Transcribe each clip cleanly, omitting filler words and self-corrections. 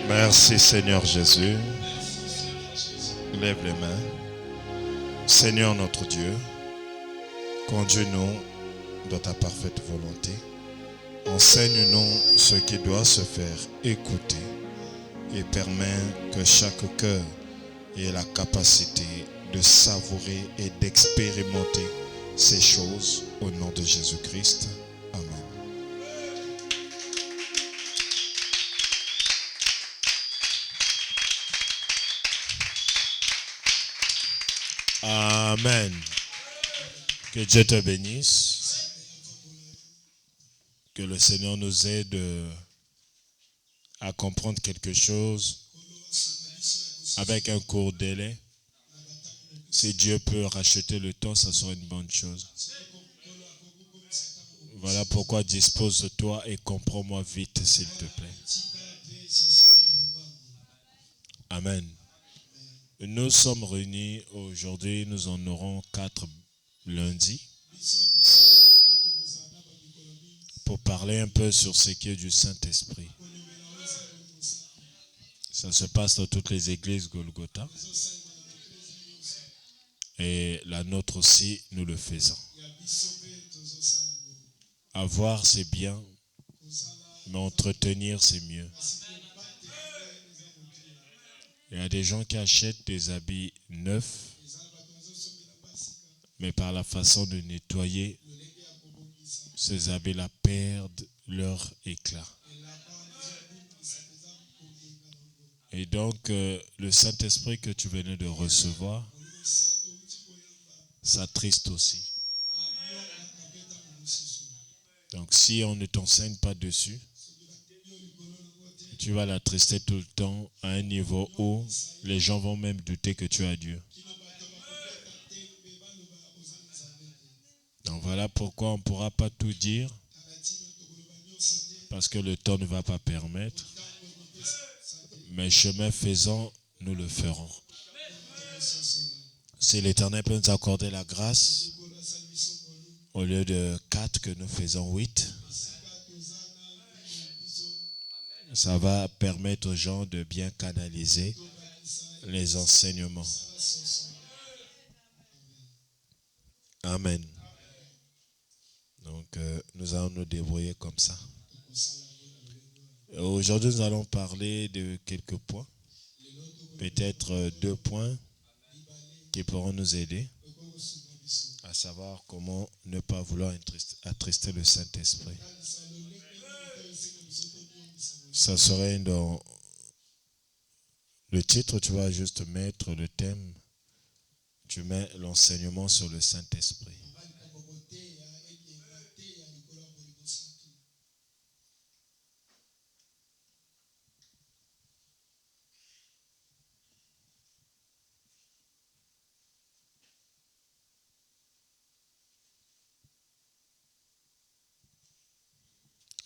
Merci Seigneur Jésus. Lève les mains. Seigneur notre Dieu, conduis-nous dans ta parfaite volonté. Enseigne-nous ce qui doit se faire écouter et permets que chaque cœur ait la capacité de savourer et d'expérimenter ces choses au nom de Jésus-Christ. Amen. Amen. Que Dieu te bénisse. Que le Seigneur nous aide à comprendre quelque chose avec un court délai. Si Dieu peut racheter le temps, ça sera une bonne chose. Voilà pourquoi dispose-toi et comprends-moi vite, s'il te plaît. Amen. Nous sommes réunis aujourd'hui, nous en aurons 4 lundis pour parler un peu sur ce qui est du Saint-Esprit. Ça se passe dans toutes les églises Golgotha. Et la nôtre aussi, nous le faisons. Avoir, c'est bien, mais entretenir, c'est mieux. Il y a des gens qui achètent des habits neufs, mais par la façon de nettoyer, ces habits-là perdent leur éclat. Et donc, le Saint-Esprit que tu venais de recevoir, ça triste aussi. Donc, si on ne t'enseigne pas dessus, tu vas l'attrister tout le temps à un niveau où les gens vont même douter que tu as Dieu. Donc, voilà pourquoi on ne pourra pas tout dire, parce que le temps ne va pas permettre. Mais chemin faisant, nous le ferons. Si l'Éternel peut nous accorder la grâce, au lieu de 4 que nous faisons 8, ça va permettre aux gens de bien canaliser les enseignements. Amen. Donc, nous allons nous débrouiller comme ça. Aujourd'hui, nous allons parler de quelques points. Peut-être 2 points qui pourront nous aider à savoir comment ne pas vouloir attrister le Saint-Esprit. Ça serait dans le titre, tu vas juste mettre le thème, tu mets l'enseignement sur le Saint-Esprit.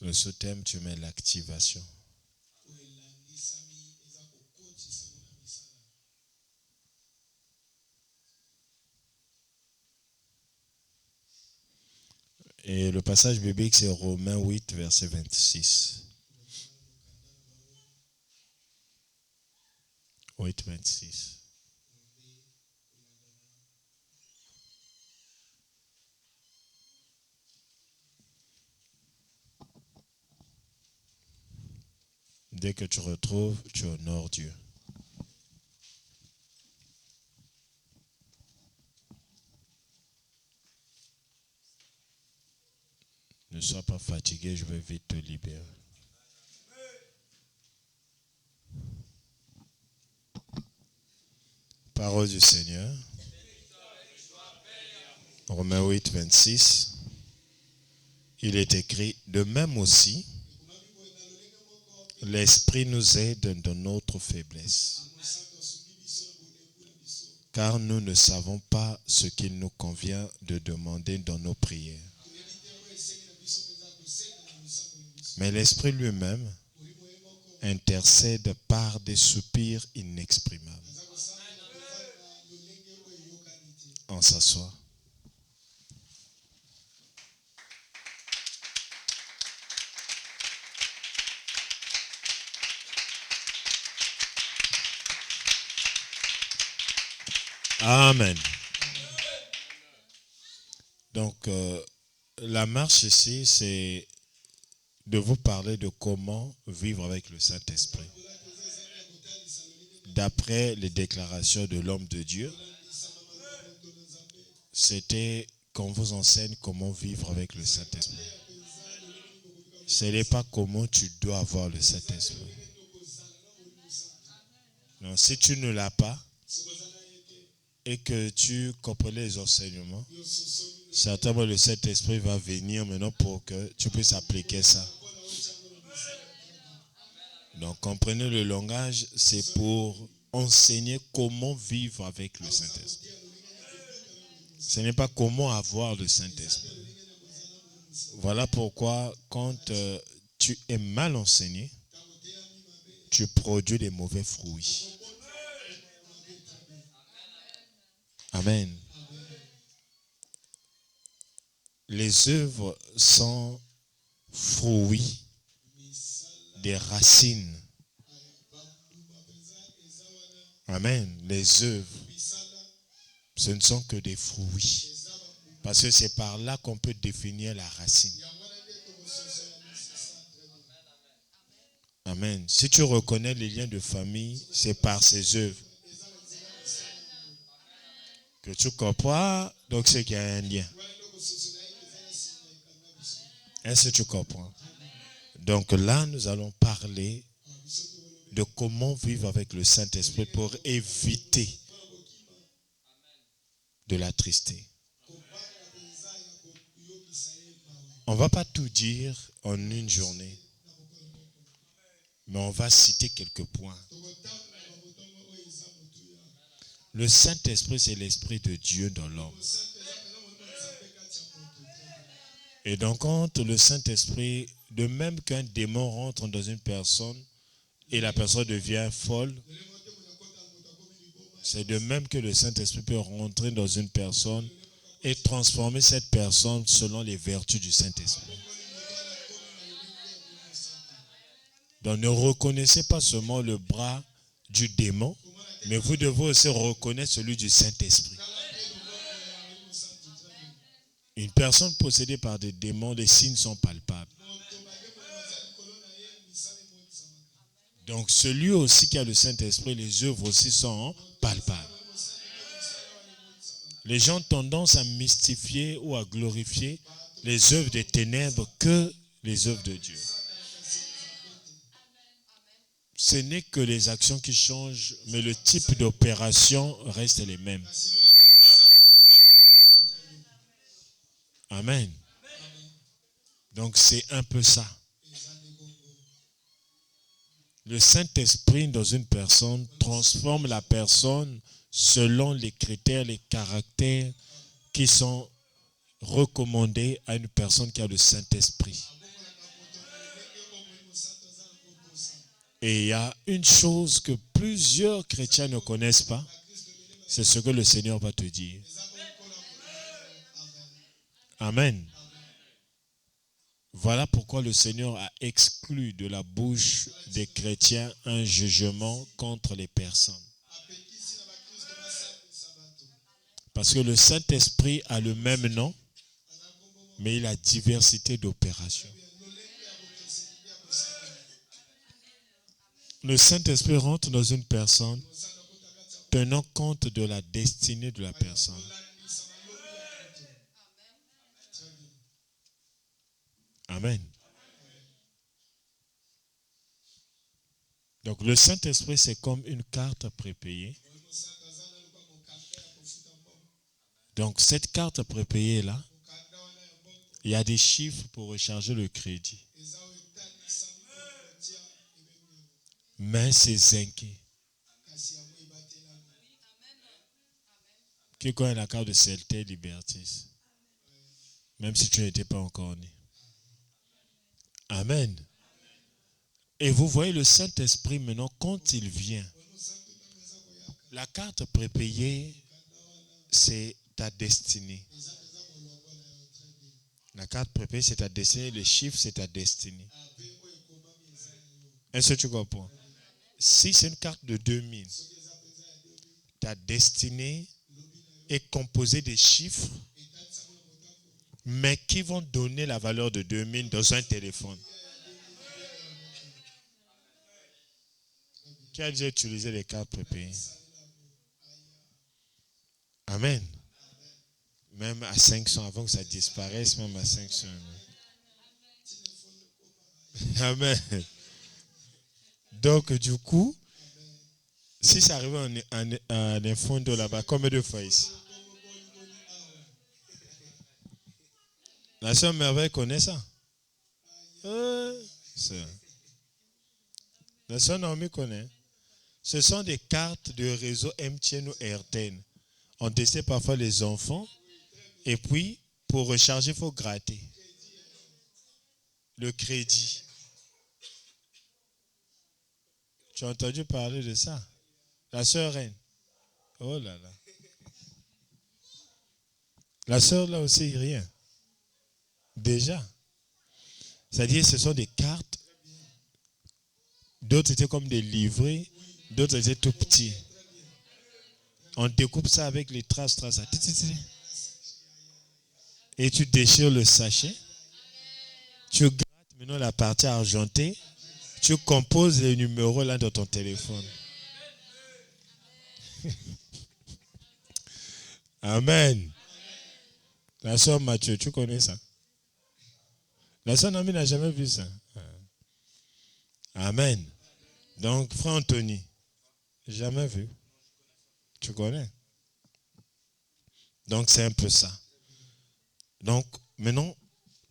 Le sous-thème, tu mets l'activation. Et le passage biblique, c'est Romains 8, verset 26. 8, 26. Dès que tu retrouves, tu honores Dieu. Ne sois pas fatigué, je vais vite te libérer. Parole du Seigneur. Romains 8, 26. Il est écrit, de même aussi, l'Esprit nous aide dans notre faiblesse. Car nous ne savons pas ce qu'il nous convient de demander dans nos prières. Mais l'Esprit lui-même intercède par des soupirs inexprimables. On s'assoit. Amen. Donc, la marche ici, c'est de vous parler de comment vivre avec le Saint-Esprit. D'après les déclarations de l'homme de Dieu, c'était qu'on vous enseigne comment vivre avec le Saint-Esprit. Ce n'est pas comment tu dois avoir le Saint-Esprit. Non, si tu ne l'as pas et que tu comprends les enseignements, certainement le Saint-Esprit va venir maintenant pour que tu puisses appliquer ça. Donc comprenez le langage, c'est pour enseigner comment vivre avec le Saint-Esprit. Ce n'est pas comment avoir le Saint-Esprit. Voilà pourquoi quand tu es mal enseigné, tu produis des mauvais fruits. Amen. Les œuvres sont fruits des racines. Amen. Les œuvres, ce ne sont que des fruits. Parce que c'est par là qu'on peut définir la racine. Amen. Si tu reconnais les liens de famille, c'est par ses œuvres. Que tu comprends, donc c'est qu'il y a un lien. Est-ce que tu comprends? Donc là, nous allons parler de comment vivre avec le Saint-Esprit pour éviter de l'attrister. On ne va pas tout dire en une journée, mais on va citer quelques points. Le Saint-Esprit, c'est l'Esprit de Dieu dans l'homme. Et donc, quand le Saint-Esprit, de même qu'un démon rentre dans une personne et la personne devient folle, c'est de même que le Saint-Esprit peut rentrer dans une personne et transformer cette personne selon les vertus du Saint-Esprit. Donc, ne reconnaissez pas seulement le bras du démon, mais vous devez aussi reconnaître celui du Saint-Esprit. Une personne possédée par des démons, les signes sont palpables. Donc celui aussi qui a le Saint-Esprit, les œuvres aussi sont palpables. Les gens ont tendance à mystifier ou à glorifier les œuvres des ténèbres que les œuvres de Dieu. Ce n'est que les actions qui changent, mais le type d'opération reste les mêmes. Amen. Donc c'est un peu ça. Le Saint-Esprit dans une personne transforme la personne selon les critères, les caractères qui sont recommandés à une personne qui a le Saint-Esprit. Et il y a une chose que plusieurs chrétiens ne connaissent pas, c'est ce que le Seigneur va te dire. Amen. Voilà pourquoi le Seigneur a exclu de la bouche des chrétiens un jugement contre les personnes. Parce que le Saint-Esprit a le même nom, mais il a diversité d'opérations. Le Saint-Esprit rentre dans une personne tenant compte de la destinée de la personne. Amen. Donc le Saint-Esprit, c'est comme une carte prépayée. Donc cette carte prépayée là, il y a des chiffres pour recharger le crédit. Mais c'est zinqué. Qui connaît la carte de Celtel Libertis? Même si tu n'étais pas encore né. Amen. Et vous voyez le Saint-Esprit maintenant, quand il vient, la carte prépayée, c'est ta destinée. La carte prépayée, c'est ta destinée. Les chiffres, c'est ta destinée. Est-ce que tu comprends? Si c'est une carte de 2000, ta destinée, est composé des chiffres, mais qui vont donner la valeur de 2000 dans un téléphone. Qui a déjà utilisé les cartes prépayées? Amen. Même à 500, avant que ça disparaisse, même à 500. Amen. Donc, du coup, si ça arrive en un fond de là-bas, combien de fois ici? La sœur Merveille connaît ça? La sœur Naomi connaît. Ce sont des cartes de réseau MTN ou RTN. On décide parfois les enfants. Et puis, pour recharger, il faut gratter. Le crédit. Tu as entendu parler de ça? La sœur Reine. Oh là là. La sœur là aussi, rien. Déjà. C'est-à-dire, ce sont des cartes. D'autres étaient comme des livrets. D'autres étaient tout petits. On découpe ça avec les traces. Et tu déchires le sachet. Tu grattes maintenant la partie argentée. Tu composes les numéros là dans ton téléphone. Amen. La sœur Mathieu, tu connais ça? La sœur Naomi n'a jamais vu ça. Amen. Donc, frère Anthony, jamais vu. Tu connais? Donc, c'est un peu ça. Donc, maintenant,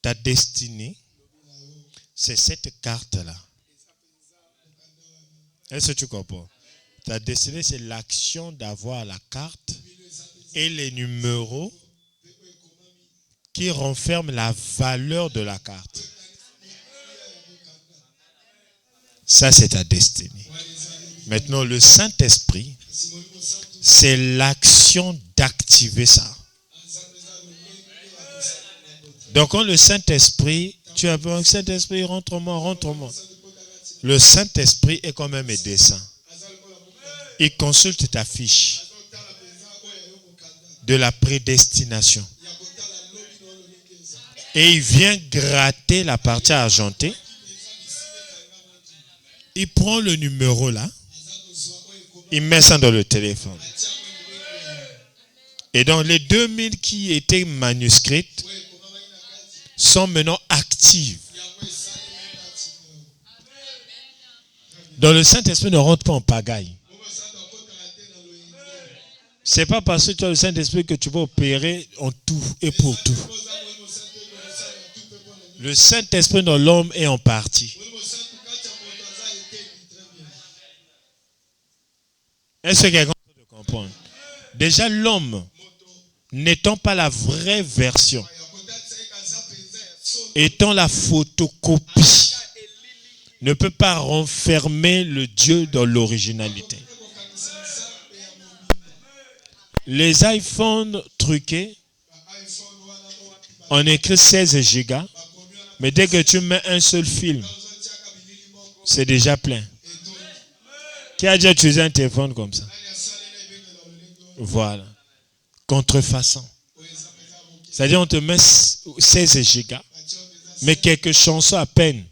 ta destinée, c'est cette carte-là. Est-ce que tu comprends? Ta destinée, c'est l'action d'avoir la carte et les numéros qui renferment la valeur de la carte. Ça, c'est ta destinée. Maintenant, le Saint-Esprit, c'est l'action d'activer ça. Donc, quand le Saint-Esprit, tu as un Saint-Esprit, rentre-moi, rentre-moi. Le Saint-Esprit est quand même médecin. Il consulte ta fiche de la prédestination. Et il vient gratter la partie argentée. Il prend le numéro là. Il met ça dans le téléphone. Et donc les 2000 qui étaient manuscrites sont maintenant actives. Donc le Saint-Esprit ne rentre pas en pagaille. Ce n'est pas parce que tu as le Saint-Esprit que tu vas opérer en tout et pour tout. Le Saint-Esprit dans l'homme est en partie. Est-ce que quelqu'un peut comprendre? Déjà, l'homme, n'étant pas la vraie version, étant la photocopie, ne peut pas renfermer le Dieu dans l'originalité. Les iPhones truqués, on écrit 16 gigas, mais dès que tu mets un seul film, c'est déjà plein. Qui a déjà utilisé un téléphone comme ça? Voilà. Contrefaçon. C'est-à-dire on te met 16 gigas, mais quelques chansons à peine.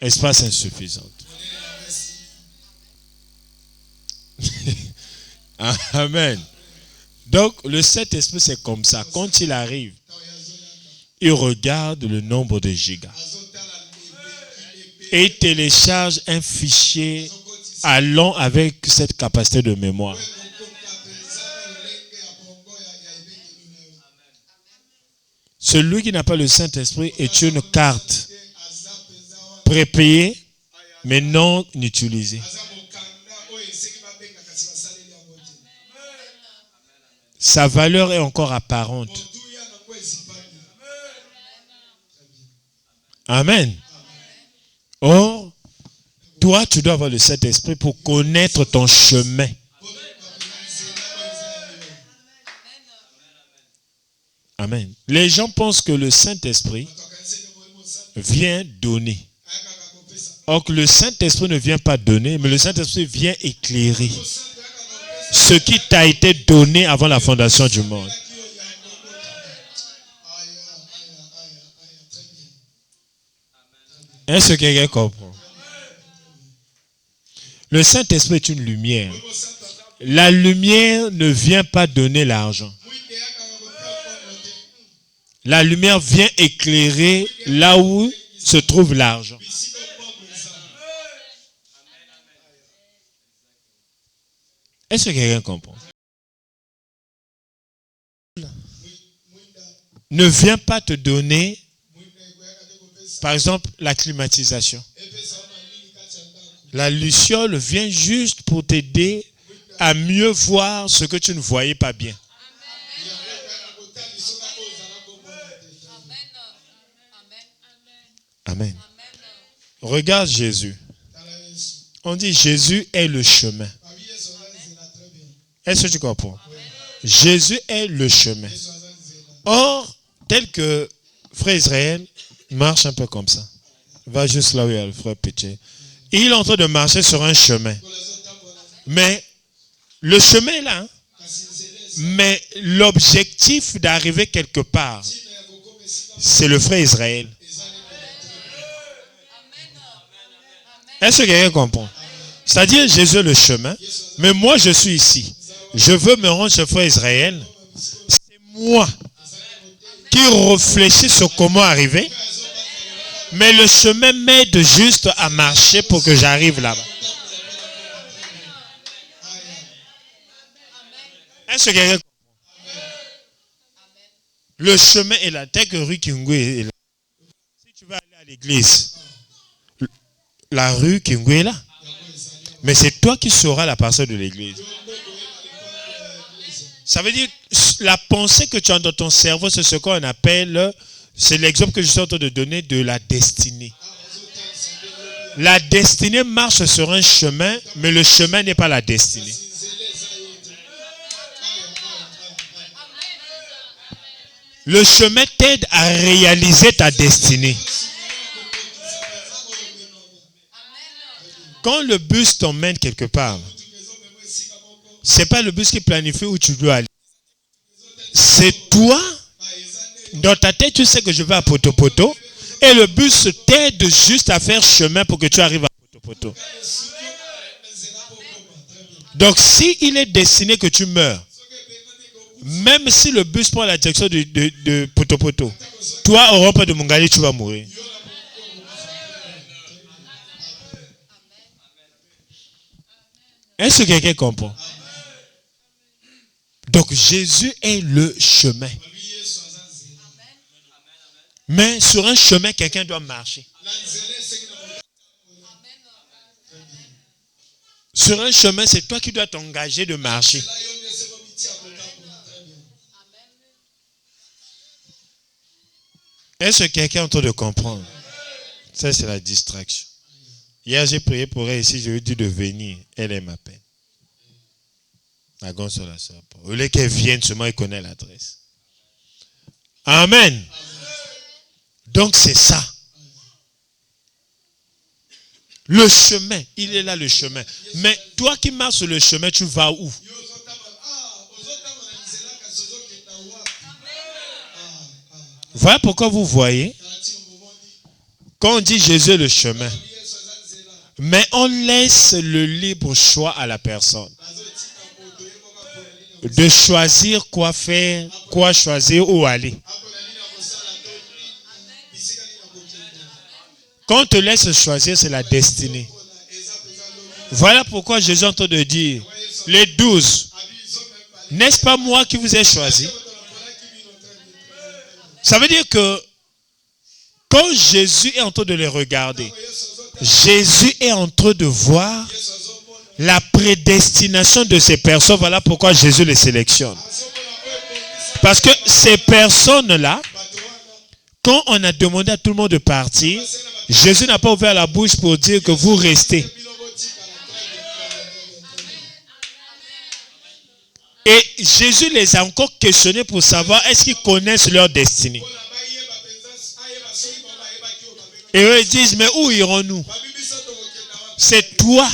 Espace insuffisant. Amen. Donc, le Saint-Esprit, c'est comme ça. Quand il arrive, il regarde le nombre de gigas. Et il télécharge un fichier allant avec cette capacité de mémoire. Celui qui n'a pas le Saint-Esprit est une carte prépayée, mais non utilisée. Sa valeur est encore apparente. Amen. Or, toi, tu dois avoir le Saint-Esprit pour connaître ton chemin. Amen. Les gens pensent que le Saint-Esprit vient donner. Or, que le Saint-Esprit ne vient pas donner, mais le Saint-Esprit vient éclairer. ce qui t'a été donné avant la fondation du monde. Est-ce que quelqu'un comprend? Le Saint-Esprit est une lumière. La lumière ne vient pas donner l'argent. La lumière vient éclairer là où se trouve l'argent. Est-ce que quelqu'un comprend? Ne vient pas te donner, par exemple, la climatisation. La luciole vient juste pour t'aider à mieux voir ce que tu ne voyais pas bien. Amen. Regarde Jésus. On dit Jésus est le chemin. Est-ce que tu comprends? Jésus est le chemin. Or, tel que frère Israël marche un peu comme ça. Va juste là où il y a le frère Péché. Il est en train de marcher sur un chemin. Mais le chemin est là. Hein? Mais l'objectif d'arriver quelque part, c'est le frère Israël. Est-ce que quelqu'un comprend? C'est-à-dire Jésus est le chemin, mais moi je suis ici. Je veux me rendre chez frère Israël. C'est moi qui réfléchis sur comment arriver. Mais le chemin m'aide juste à marcher pour que j'arrive là-bas. Est-ce que quelqu'un comprend? Le chemin est là. Tel que rue Kingwe est là. Si tu veux aller à l'église, la rue Kingwe est là. Mais c'est toi qui sauras la parcelle de l'église. Ça veut dire, la pensée que tu as dans ton cerveau, c'est ce qu'on appelle, c'est l'exemple que je suis en train de donner de la destinée. La destinée marche sur un chemin, mais le chemin n'est pas la destinée. Le chemin t'aide à réaliser ta destinée. Quand le bus t'emmène quelque part, c'est pas le bus qui planifie où tu dois aller. C'est toi, dans ta tête, tu sais que je vais à Poto-Poto, et le bus t'aide juste à faire chemin pour que tu arrives à Poto-Poto. Donc, s'il est destiné que tu meurs, même si le bus prend la direction de Poto-Poto, toi, au rond-point de Mungali, tu vas mourir. Est-ce que quelqu'un comprend? Donc Jésus est le chemin. Mais sur un chemin, quelqu'un doit marcher. Sur un chemin, c'est toi qui dois t'engager de marcher. Est-ce que quelqu'un est en train de comprendre? Ça, c'est la distraction. Hier, j'ai prié pour elle ici, je lui ai dit de venir. Elle aime ma peine. La gomme sur la soeur. Au lieu qu'elle vienne, seulement elle connaît l'adresse. Amen. Donc c'est ça. Le chemin, il est là le chemin. Mais toi qui marches sur le chemin, tu vas où? Voilà pourquoi vous voyez, quand on dit Jésus est le chemin, mais on laisse le libre choix à la personne de choisir quoi faire, quoi choisir, où aller. Quand on te laisse choisir, c'est la destinée. Voilà pourquoi Jésus est en train de dire, les 12, n'est-ce pas moi qui vous ai choisi? Ça veut dire que quand Jésus est en train de les regarder, Jésus est en train de voir la prédestination de ces personnes. Voilà pourquoi Jésus les sélectionne. Parce que ces personnes-là, quand on a demandé à tout le monde de partir, Jésus n'a pas ouvert la bouche pour dire que vous restez. Et Jésus les a encore questionnés pour savoir est-ce qu'ils connaissent leur destinée. Et eux ils disent, mais où irons-nous? C'est toi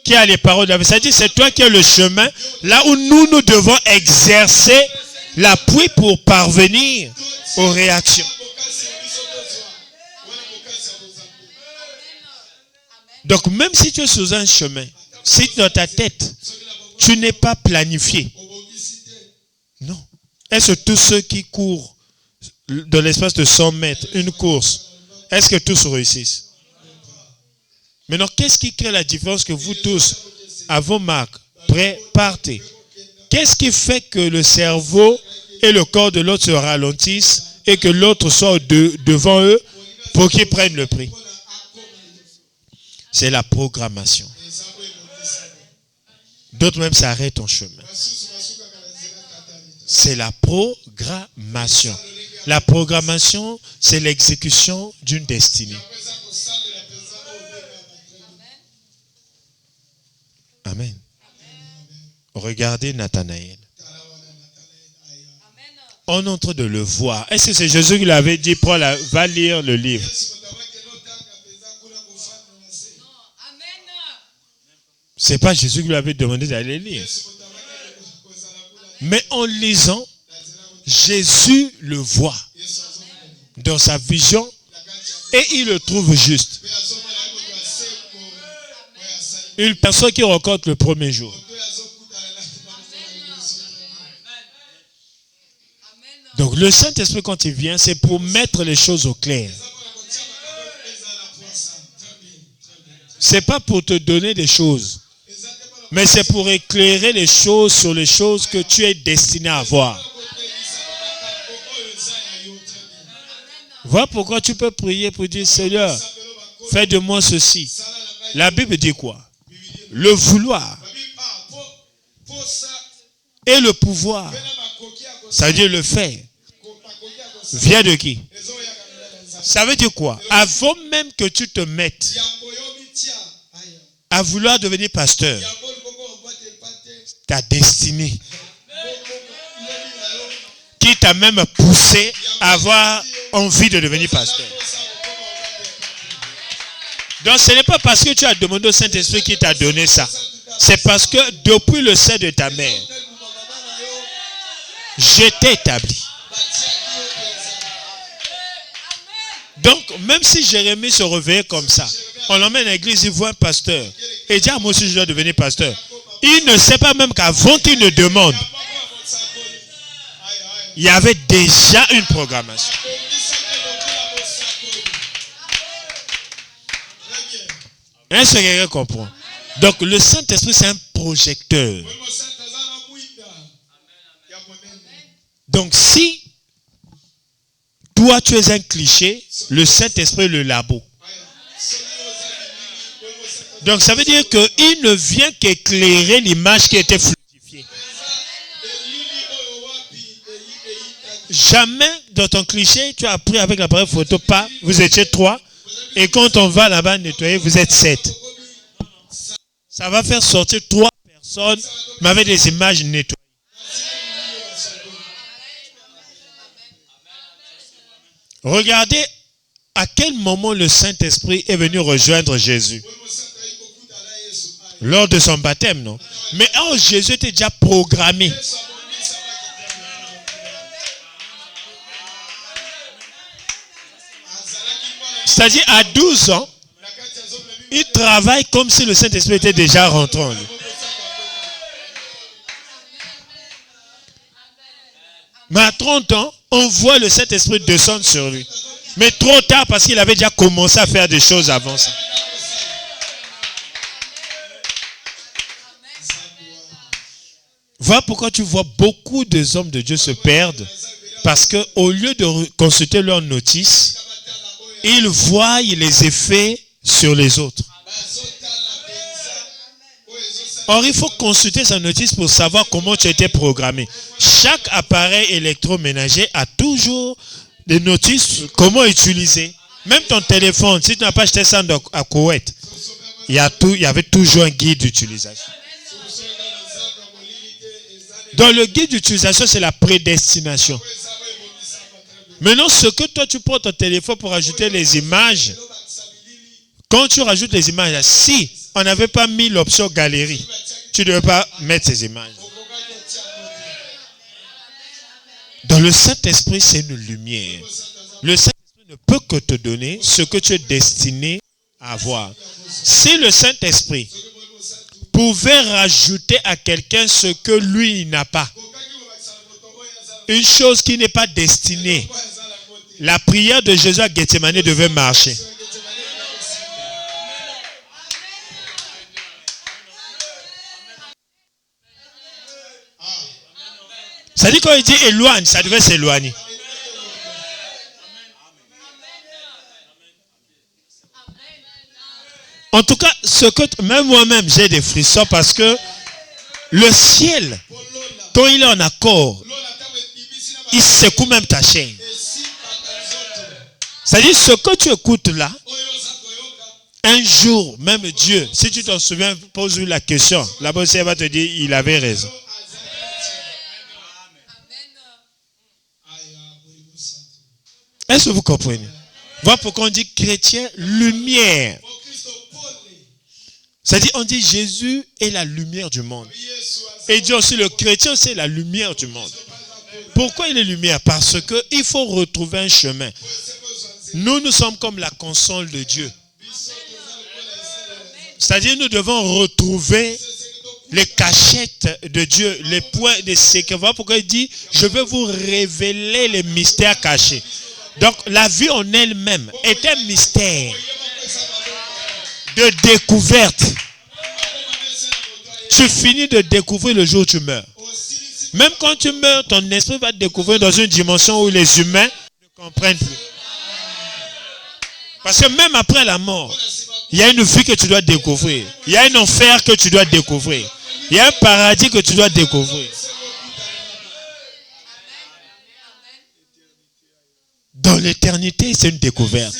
qui a les paroles de la vie. C'est-à-dire, c'est toi qui as le chemin, là où nous devons exercer l'appui pour parvenir aux réactions. Donc, même si tu es sur un chemin, si dans ta tête, tu n'es pas planifié, non. Est-ce que tous ceux qui courent dans l'espace de 100 mètres, une course, est-ce que tous réussissent? Maintenant, qu'est-ce qui crée la différence que vous tous, à vos marques, prêts, partez? Qu'est-ce qui fait que le cerveau et le corps de l'autre se ralentissent et que l'autre soit devant eux pour qu'ils prennent le prix? C'est la programmation. D'autres même s'arrêtent en chemin. C'est la programmation. La programmation, c'est l'exécution d'une destinée. Amen. Regardez Nathanaël. On est en train de le voir. Est-ce que c'est Jésus qui l'avait dit, va lire le livre? C'est pas Jésus qui lui avait demandé d'aller lire. Mais en lisant, Jésus le voit dans sa vision et il le trouve juste. Une personne qui rencontre le premier jour. Donc le Saint-Esprit, quand il vient, c'est pour mettre les choses au clair. C'est pas pour te donner des choses, mais c'est pour éclairer les choses sur les choses que tu es destiné à voir. Voilà pourquoi tu peux prier pour dire, Seigneur, fais de moi ceci. La Bible dit quoi? Le vouloir et le pouvoir, ça veut dire le faire, vient de qui? Ça veut dire quoi? Avant même que tu te mettes à vouloir devenir pasteur, ta destinée qui t'a même poussé à avoir envie de devenir pasteur. Donc ce n'est pas parce que tu as demandé au Saint-Esprit qui t'a donné ça. C'est parce que depuis le sein de ta mère, je t'ai établi. Donc même si Jérémie se réveillait comme ça, on l'emmène à l'église, il voit un pasteur. Et dit, moi aussi je dois devenir pasteur. Il ne sait pas même qu'avant qu'il ne demande, il y avait déjà une programmation. Est-ce que quelqu'un comprend? Donc le Saint-Esprit, c'est un projecteur. Donc si toi tu es un cliché, le Saint-Esprit est le labo. Donc ça veut dire qu'il ne vient qu'éclairer l'image qui était fluidifiée. Jamais dans ton cliché, tu as pris avec l'appareil photo, pas, vous étiez 3, et quand on va là-bas nettoyer, vous êtes 7. Ça va faire sortir 3 personnes, mais avec des images nettoyées. Regardez à quel moment le Saint-Esprit est venu rejoindre Jésus. Lors de son baptême, non? Mais Jésus était déjà programmé. C'est-à-dire, à 12 ans, il travaille comme si le Saint-Esprit était déjà rentré en lui. Mais à 30 ans, on voit le Saint-Esprit descendre sur lui. Mais trop tard parce qu'il avait déjà commencé à faire des choses avant ça. Voilà pourquoi tu vois beaucoup des hommes de Dieu se perdre. Parce qu'au lieu de consulter leur notice, ils voient les effets sur les autres. Or, il faut consulter sa notice pour savoir comment tu as été programmé. Chaque appareil électroménager a toujours des notices comment utiliser. Même ton téléphone, si tu n'as pas acheté ça à Koweït, il y avait toujours un guide d'utilisation. Dans le guide d'utilisation, c'est la prédestination. Maintenant, ce que toi, tu prends ton téléphone pour ajouter les images, quand tu rajoutes les images, si on n'avait pas mis l'option galerie. Tu ne devais pas mettre ces images. Dans le Saint-Esprit, c'est une lumière. Le Saint-Esprit ne peut que te donner ce que tu es destiné à avoir. Si le Saint-Esprit pouvait rajouter à quelqu'un ce que lui il n'a pas, une chose qui n'est pas destinée, la prière de Jésus à Gethsemane devait marcher. Ça dit quand il dit éloigne, ça devait s'éloigner. En tout cas, même moi-même, j'ai des frissons parce que le ciel, quand il est en accord, il secoue même ta chaîne. C'est-à-dire, ce que tu écoutes là, un jour, même Dieu, si tu t'en souviens, pose-lui la question. Là-bas, elle va te dire, il avait raison. Est-ce que vous comprenez? Voilà pourquoi on dit chrétien, lumière. C'est-à-dire, on dit Jésus est la lumière du monde. Et dit aussi, le chrétien, c'est la lumière du monde. Pourquoi il est lumière? Parce qu'il faut retrouver un chemin. Nous sommes comme la console de Dieu. C'est-à-dire, nous devons retrouver les cachettes de Dieu, les points de secret. Voilà pourquoi il dit, je vais vous révéler les mystères cachés. Donc, la vie en elle-même est un mystère de découverte. Tu finis de découvrir le jour où tu meurs. Même quand tu meurs, ton esprit va te découvrir dans une dimension où les humains ne comprennent plus. Parce que même après la mort, il y a une vie que tu dois découvrir. Il y a un enfer que tu dois découvrir. Il y a un paradis que tu dois découvrir. Dans l'éternité, c'est une découverte.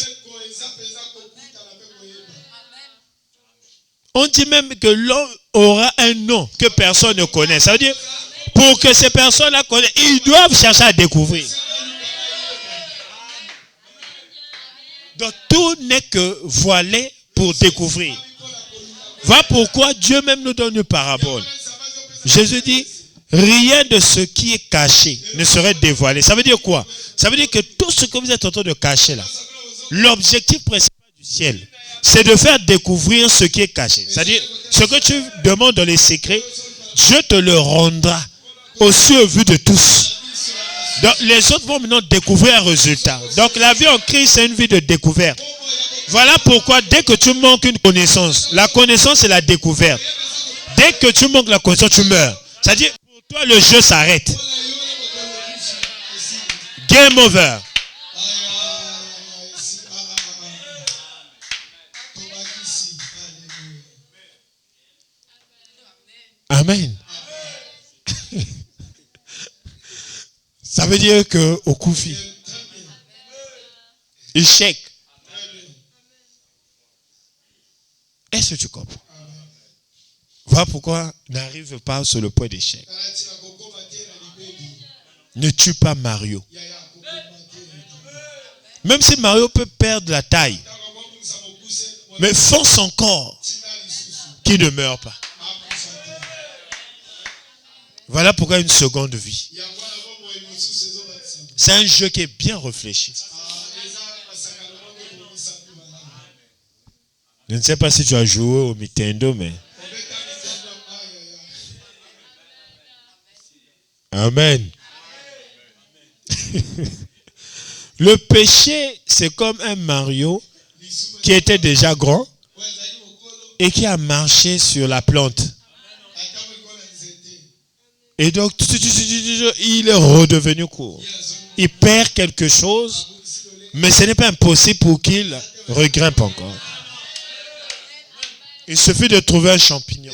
On dit même que l'homme aura un nom que personne ne connaît. Ça veut dire, pour que ces personnes-là connaissent, ils doivent chercher à découvrir. Donc tout n'est que voilé pour découvrir. Voilà pourquoi Dieu même nous donne une parabole. Jésus dit, rien de ce qui est caché ne serait dévoilé. Ça veut dire quoi? Ça veut dire que tout ce que vous êtes en train de cacher là, l'objectif principal du ciel, c'est de faire découvrir ce qui est caché. C'est-à-dire, ce que tu demandes dans les secrets, Dieu te le rendra aussi au vu de tous. Donc, les autres vont maintenant découvrir un résultat. Donc, la vie en Christ, c'est une vie de découverte. Voilà pourquoi, dès que tu manques une connaissance, la connaissance, c'est la découverte. Dès que tu manques la connaissance, tu meurs. C'est-à-dire, pour toi, le jeu s'arrête. Game over. Amen. Ça veut dire que au Koufi, échec. Est-ce que tu comprends? Voilà pourquoi n'arrive pas sur le point d'échec. Ne tue pas Mario. Même si Mario peut perdre la taille, mais force encore qu'il ne meurt pas. Voilà pourquoi une seconde vie. C'est un jeu qui est bien réfléchi. Je ne sais pas si tu as joué au Nintendo, mais... Amen. Le péché, c'est comme un Mario qui était déjà grand et qui a marché sur la plante. Et donc, il est redevenu court. Il perd quelque chose, mais ce n'est pas impossible pour qu'il regrimpe encore. Il suffit de trouver un champignon.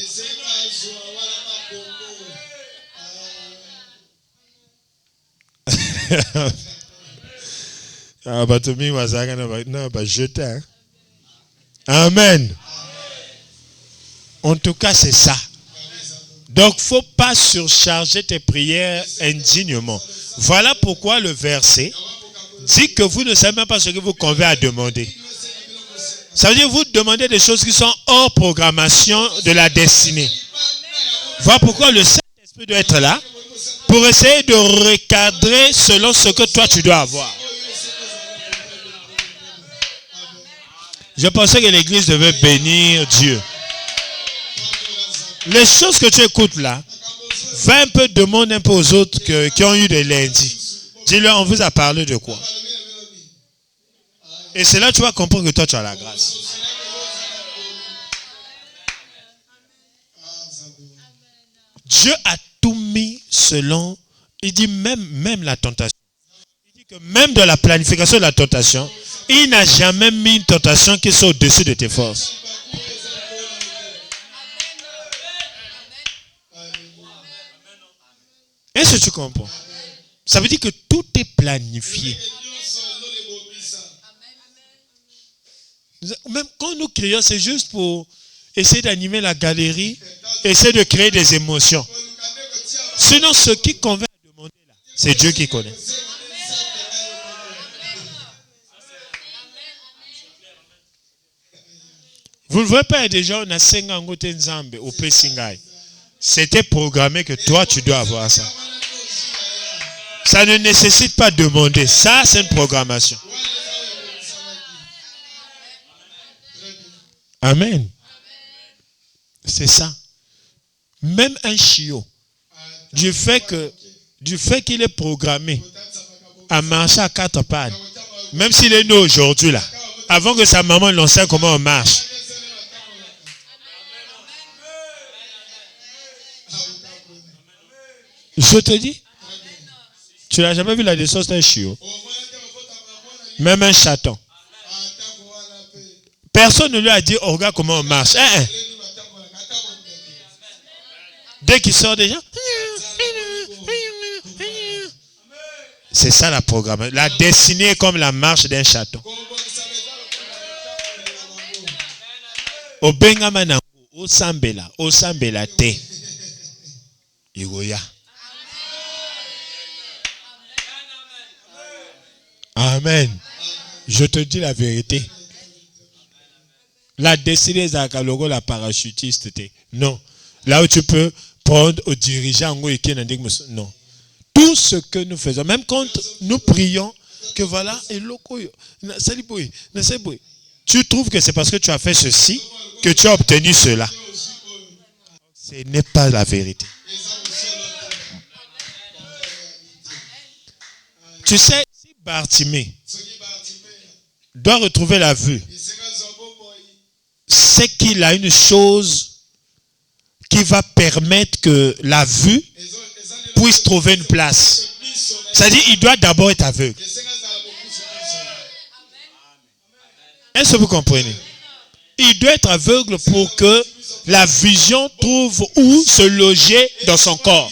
Amen. En tout cas, c'est ça. Donc, il ne faut pas surcharger tes prières indignement. Voilà pourquoi le verset dit que vous ne savez même pas ce que vous convient à demander. Ça veut dire que vous demandez des choses qui sont hors programmation de la destinée. Voilà pourquoi le Saint-Esprit doit être là pour essayer de recadrer selon ce que toi tu dois avoir. Je pensais que l'église devait bénir Dieu. Les choses que tu écoutes là, va un peu demander un peu aux autres qui ont eu des lundis. Dis-leur, on vous a parlé de quoi? Et c'est là que tu vas comprendre que toi tu as la grâce. Dieu a tout mis selon, il dit même la tentation. Il dit que même dans la planification de la tentation, il n'a jamais mis une tentation qui soit au-dessus de tes forces. Est-ce que tu comprends? Ça veut dire que tout est planifié. Même quand nous crions, c'est juste pour essayer d'animer la galerie, essayer de créer des émotions. Sinon, ce qui convient à demander là, c'est Dieu qui connaît. Vous ne voyez pas déjà, on a 5 ans au Pessingai. C'était programmé que toi, tu dois avoir ça. Ça ne nécessite pas de demander. Ça, c'est une programmation. Amen. C'est ça. Même un chiot, du fait qu'il est programmé à marcher à 4 pattes, même s'il est né aujourd'hui là, avant que sa maman l'enseigne comment on marche. Je te dis, tu n'as jamais vu la naissance d'un chiot, même un chaton. Personne ne lui a dit, oh, regarde comment on marche. Dès qu'il sort déjà, c'est ça la programmation. La destinée est comme la marche d'un chaton. Au Bengamana, au Sambela te. Igoya. Amen. Je te dis la vérité. La destinée est la parachutiste. Non. Là où tu peux prendre au dirigeant. Non. Tout ce que nous faisons, même quand nous prions, que voilà, tu trouves que c'est parce que tu as fait ceci que tu as obtenu cela. Ce n'est pas la vérité. Tu sais, si Bartimée doit retrouver la vue, c'est qu'il a une chose qui va permettre que la vue puisse trouver une place. C'est-à-dire qu'il doit d'abord être aveugle. Est-ce que vous comprenez? Il doit être aveugle pour que la vision trouve où se loger dans son corps.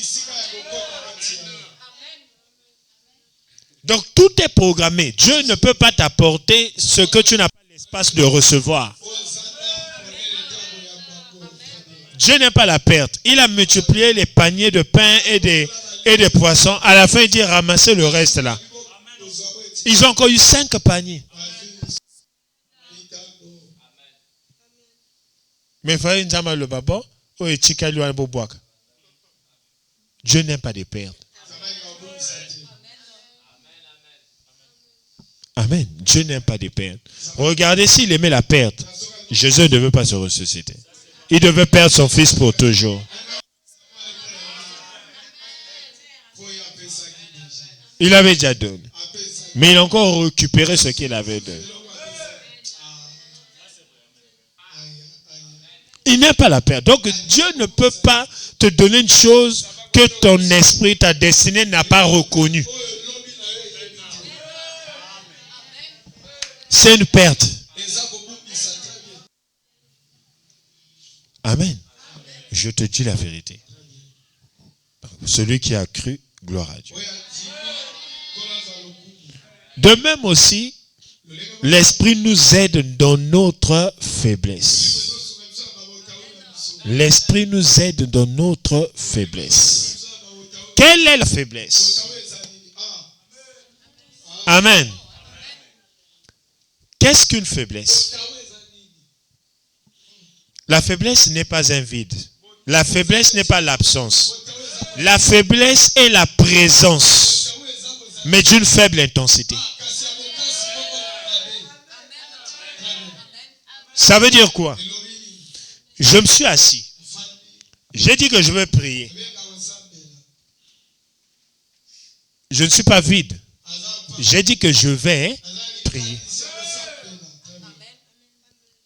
Donc tout est programmé. Dieu ne peut pas t'apporter ce que tu n'as pas l'espace de recevoir. Dieu n'aime pas la perte. Il a multiplié les paniers de pain et des poissons. À la fin, il dit ramassez le reste là. Ils ont encore eu 5 paniers. Mais le babo, Dieu n'aime pas des pertes. Amen. Dieu n'aime pas des pertes. Regardez s'il aimait la perte. Jésus ne veut pas se ressusciter. Il devait perdre son fils pour toujours. Il avait déjà donné. Mais il a encore récupéré ce qu'il avait donné. Il n'aime pas la perte. Donc Dieu ne peut pas te donner une chose que ton esprit, ta destinée n'a pas reconnue. C'est une perte. Amen. Je te dis la vérité. Celui qui a cru, gloire à Dieu. De même aussi, l'Esprit nous aide dans notre faiblesse. L'Esprit nous aide dans notre faiblesse. Quelle est la faiblesse? Amen. Qu'est-ce qu'une faiblesse? La faiblesse n'est pas un vide. La faiblesse n'est pas l'absence. La faiblesse est la présence, mais d'une faible intensité. Ça veut dire quoi? Je me suis assis. J'ai dit que je vais prier. Je ne suis pas vide. J'ai dit que je vais prier.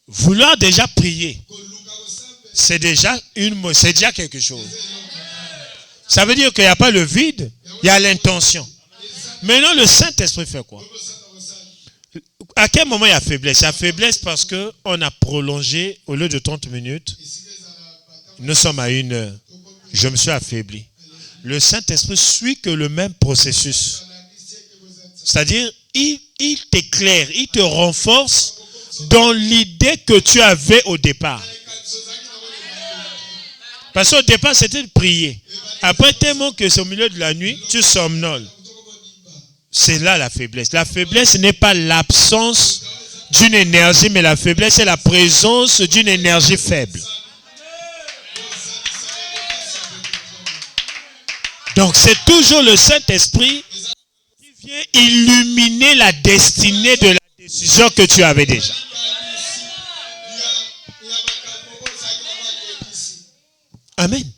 Vouloir déjà prier, c'est déjà quelque chose. Ça veut dire qu'il n'y a pas le vide, il y a l'intention. Maintenant, le Saint-Esprit fait quoi? À quel moment il y a faiblesse? Il y a faiblesse parce qu'on a prolongé, au lieu de 30 minutes, nous sommes à 1 heure. Je me suis affaibli. Le Saint-Esprit suit que le même processus. C'est-à-dire, il t'éclaire, il te renforce dans l'idée que tu avais au départ. Parce qu'au départ, c'était de prier. Après, tellement que c'est au milieu de la nuit, tu somnoles. C'est là la faiblesse. La faiblesse n'est pas l'absence d'une énergie, mais la faiblesse est la présence d'une énergie faible. Donc, c'est toujours le Saint-Esprit qui vient illuminer la destinée de la décision que tu avais déjà. Amen.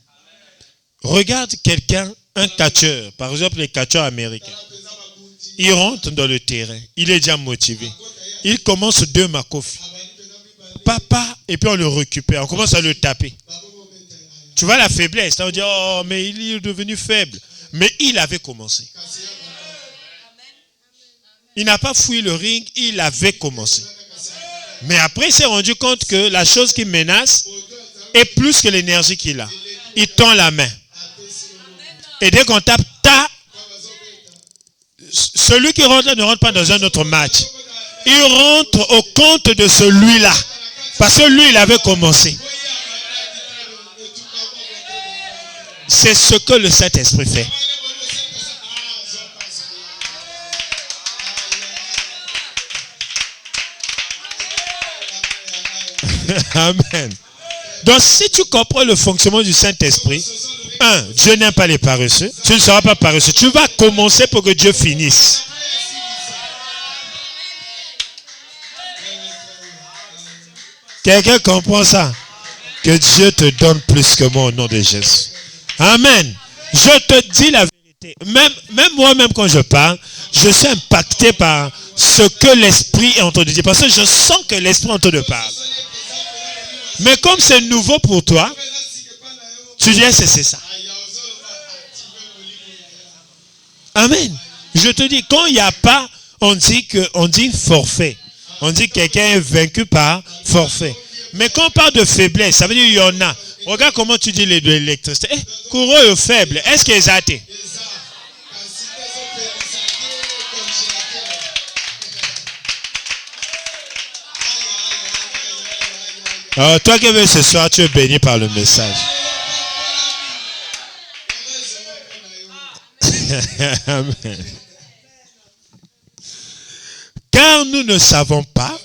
Regarde quelqu'un, un catcheur, par exemple les catcheurs américains. Il rentre dans le terrain, il est déjà motivé. Il commence 2 makofi. Papa, et puis on le récupère, on commence à le taper. Tu vois la faiblesse, on dit, oh, mais il est devenu faible. Mais il avait commencé. Il n'a pas fouillé le ring, il avait commencé. Mais après, il s'est rendu compte que la chose qui menace est plus que l'énergie qu'il a. Il tend la main. Et dès qu'on tape, celui qui rentre ne rentre pas dans un autre match. Il rentre au compte de celui-là. Parce que lui, il avait commencé. C'est ce que le Saint-Esprit fait. Amen. Donc, si tu comprends le fonctionnement du Saint-Esprit, Dieu n'aime pas les paresseux. Tu ne seras pas paresseux. Tu vas commencer pour que Dieu finisse. Quelqu'un comprend ça? Que Dieu te donne plus que moi au nom de Jésus. Amen. Je te dis la vérité. Même moi-même quand je parle, je suis impacté par ce que l'Esprit est en train de dire. Parce que je sens que l'Esprit est en train de parler. Mais comme c'est nouveau pour toi, tu dis, c'est ça. Amen. Je te dis, quand il n'y a pas, on dit forfait. On dit que quelqu'un est vaincu par forfait. Mais quand on parle de faiblesse, ça veut dire qu'il y en a. Regarde comment tu dis l'électricité. Coureux faible. Est-ce qu'il est athée? Alors, toi qui veux ce soir, tu es béni par le message. Amen. Car nous ne savons pas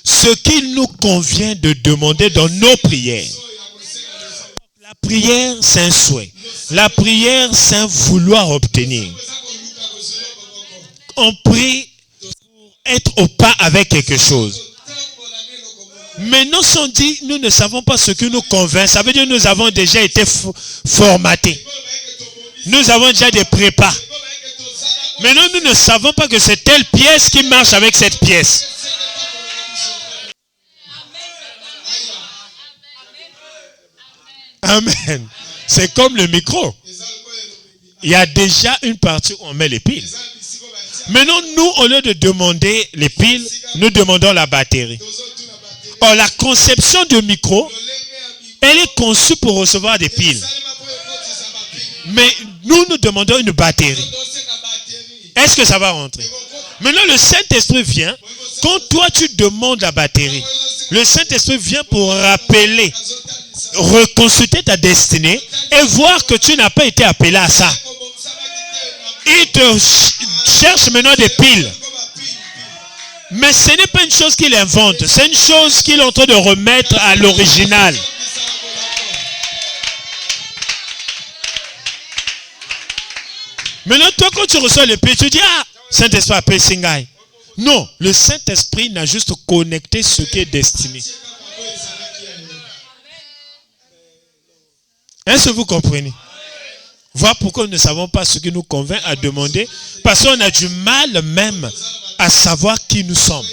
ce qu'il nous convient de demander dans nos prières. La prière, c'est un souhait. La prière, c'est un vouloir obtenir. On prie pour être au pas avec quelque chose. Mais nous sommes dit, nous ne savons pas ce qui nous convainc. Ça veut dire que nous avons déjà été formatés. Nous avons déjà des prépas. Maintenant, nous ne savons pas que c'est telle pièce qui marche avec cette pièce. Amen. C'est comme le micro. Il y a déjà une partie où on met les piles. Maintenant, nous, au lieu de demander les piles, nous demandons la batterie. Or, la conception du micro, elle est conçue pour recevoir des piles. Mais nous demandons une batterie. Est-ce que ça va rentrer? Maintenant, le Saint-Esprit vient. Quand toi, tu demandes la batterie, le Saint-Esprit vient pour rappeler, reconsulter ta destinée et voir que tu n'as pas été appelé à ça. Il te cherche maintenant des piles. Mais ce n'est pas une chose qu'il invente. C'est une chose qu'il est en train de remettre à l'original. Maintenant, toi, quand tu reçois l'épée, tu dis, ah, Saint-Esprit appelle Singai. Non, le Saint-Esprit n'a juste connecté ce qui est destiné. Est-ce que vous comprenez? Voilà pourquoi nous ne savons pas ce qui nous convainc à demander. Parce qu'on a du mal même à savoir qui nous sommes.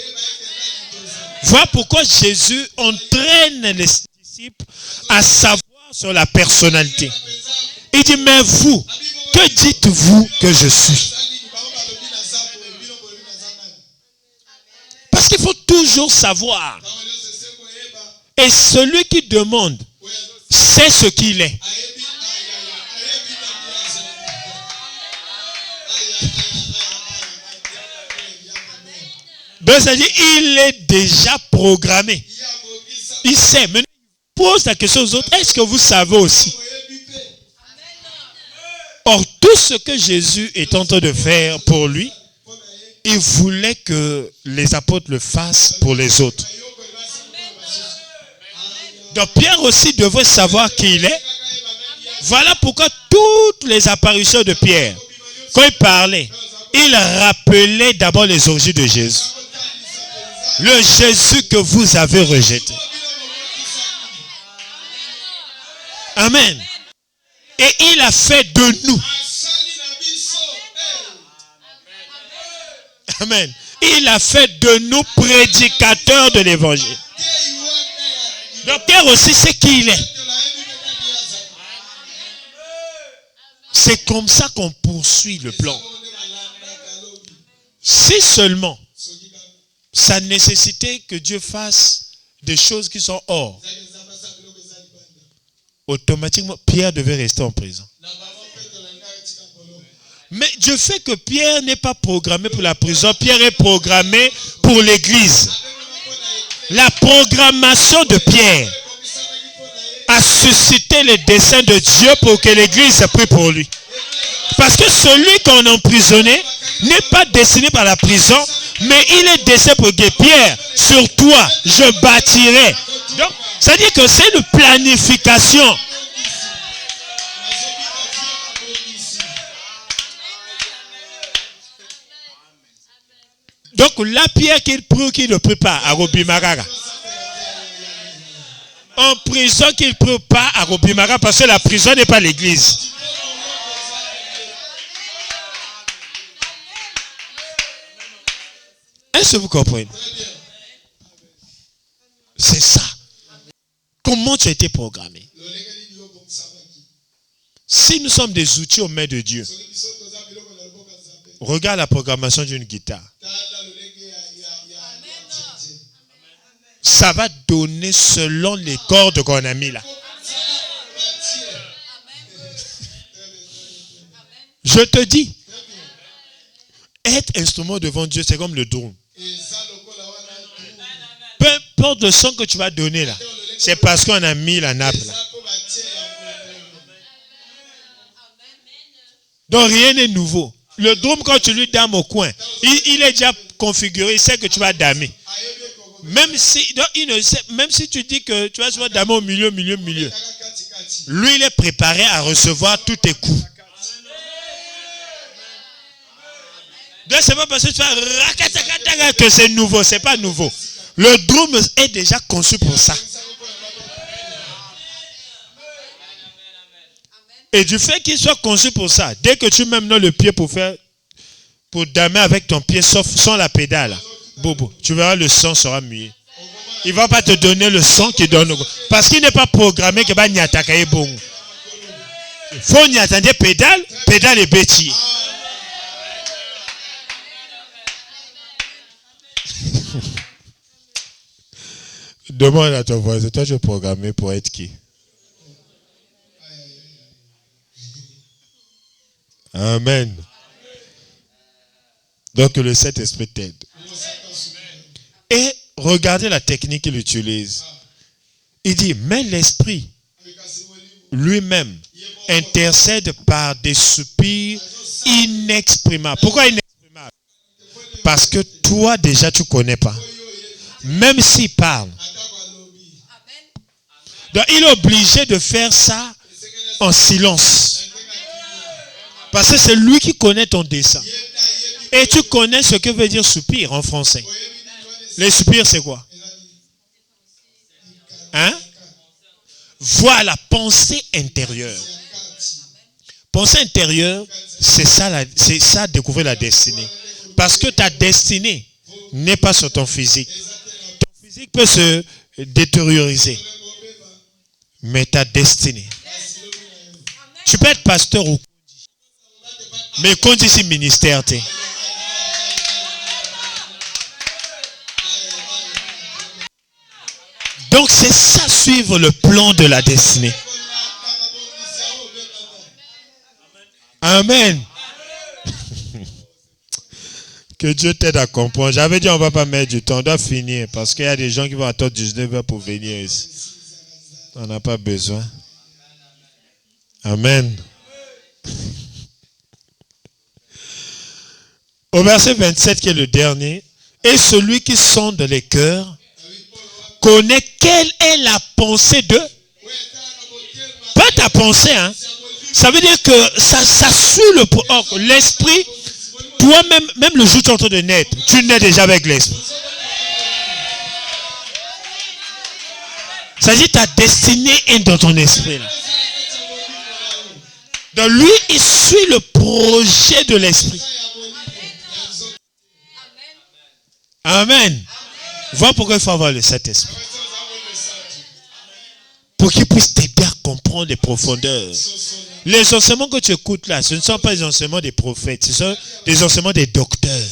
Voilà pourquoi Jésus entraîne les disciples à savoir sur la personnalité. Il dit, mais vous, que dites-vous que je suis? Parce qu'il faut toujours savoir. Et celui qui demande sait ce qu'il est. Donc ça dit, il est déjà programmé. Il sait. Maintenant, il pose la question aux autres. Est-ce que vous savez aussi? Or, tout ce que Jésus est en train de faire pour lui, il voulait que les apôtres le fassent pour les autres. Donc Pierre aussi devait savoir qui il est. Voilà pourquoi toutes les apparitions de Pierre, quand il parlait, il rappelait d'abord les origines de Jésus. Le Jésus que vous avez rejeté. Amen. Et il a fait de nous. Amen. Il a fait de nous prédicateurs de l'évangile. Donc Pierre aussi sait qui il est. C'est comme ça qu'on poursuit le plan. Si seulement ça nécessitait que Dieu fasse des choses qui sont hors, automatiquement Pierre devait rester en prison. Mais Dieu fait que Pierre n'est pas programmé pour la prison. Pierre est programmé pour l'église. La programmation de Pierre a suscité les desseins de Dieu pour que l'église prie pour lui. Parce que celui qu'on a emprisonné n'est pas destiné par la prison, mais il est destiné pour que Pierre, sur toi, je bâtirai. Donc, ça veut dire que c'est une planification. Donc, la pierre qu'il ne prie pas à Robimaraga. En prison qu'il ne prie pas à Robimaraga parce que la prison n'est pas l'église. Est-ce que vous comprenez? C'est ça. Comment tu as été programmé? Si nous sommes des outils aux mains de Dieu, regarde la programmation d'une guitare. Ça va donner selon les cordes qu'on a mis là. Je te dis, être instrument devant Dieu, c'est comme le drone. Peu importe le son que tu vas donner là, c'est parce qu'on a mis la nappe là. Donc rien n'est nouveau. Le drum, quand tu lui dames au coin, il est déjà configuré, il sait que tu vas damer. Même si, donc, il ne sait, même si tu dis que tu vas damer au milieu, lui il est préparé à recevoir tous tes coups. Donc c'est pas parce que tu vas que c'est nouveau, c'est pas nouveau. Le drum est déjà conçu pour ça. Et du fait qu'il soit conçu pour ça, dès que tu mets maintenant le pied pour damer avec ton pied, sauf sans la pédale, bobo, tu verras le son sera muet. Il ne va pas te donner le son qu'il donne. Parce qu'il n'est pas programmé que n'y attaquer bon. Il faut n'y attendre pédale et bêtis. Demande à ton voisin, toi tu es programmé pour être qui? Amen. Donc le Saint-Esprit t'aide. Et regardez la technique qu'il utilise. Il dit, mais l'Esprit lui-même intercède par des soupirs inexprimables. Pourquoi inexprimables? Parce que toi, déjà, tu ne connais pas. Même s'il parle. Donc, il est obligé de faire ça en silence. Parce que c'est lui qui connaît ton dessein. Et tu connais ce que veut dire soupir en français. Les soupirs, c'est quoi? Hein? Voilà, pensée intérieure. Pensée intérieure, c'est ça découvrir la destinée. Parce que ta destinée n'est pas sur ton physique. Ton physique peut se détérioriser. Mais ta destinée. Tu peux être pasteur ou mais quand tu dis ministère, tu es. Donc c'est ça, suivre le plan de la destinée. Amen. Que Dieu t'aide à comprendre. J'avais dit on ne va pas mettre du temps, on doit finir. Parce qu'il y a des gens qui vont attendre 19h pour venir ici. On n'a pas besoin. Amen. Au verset 27 qui est le dernier. Et celui qui sonde les cœurs connaît quelle est la pensée de... Pas ta pensée, hein. Ça veut dire que ça suit l'esprit. Toi-même, même le jour où tu es en train de naître, tu nais déjà avec l'esprit. Ça dit ta destinée est dans ton esprit. Là. Donc lui, il suit le projet de l'esprit. Amen. Voilà pourquoi il faut avoir le Saint-Esprit. Pour qu'il puisse t'aider à comprendre les profondeurs. Les enseignements que tu écoutes là, ce ne sont pas les enseignements des prophètes, ce sont les enseignements des docteurs.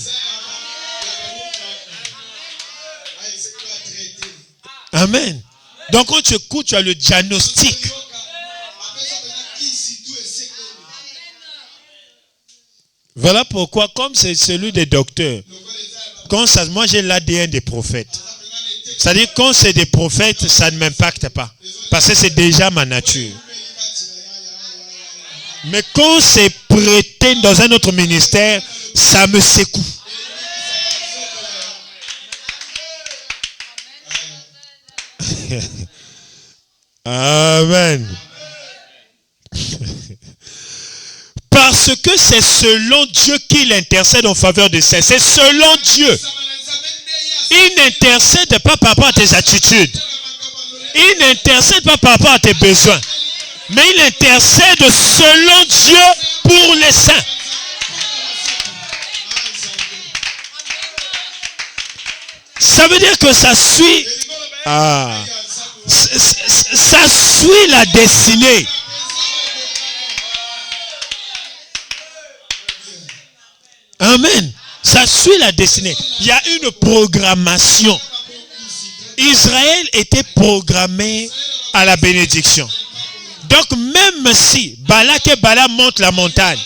Amen. Donc quand tu écoutes, tu as le diagnostic. Voilà pourquoi, comme c'est celui des docteurs, moi j'ai l'ADN des prophètes. C'est-à-dire quand c'est des prophètes, ça ne m'impacte pas. Parce que c'est déjà ma nature. Mais quand c'est prêté dans un autre ministère, ça me secoue. Amen. Parce que c'est selon Dieu qu'il intercède en faveur de ça. C'est selon Dieu. Il n'intercède pas par rapport à tes attitudes. Il n'intercède pas par rapport à tes besoins. Mais il intercède selon Dieu pour les saints. Ça veut dire que ça suit. Ça suit la destinée. Amen. Ça suit la destinée. Il y a une programmation. Israël était programmé à la bénédiction. Donc même si Balak et Balaam montent la montagne,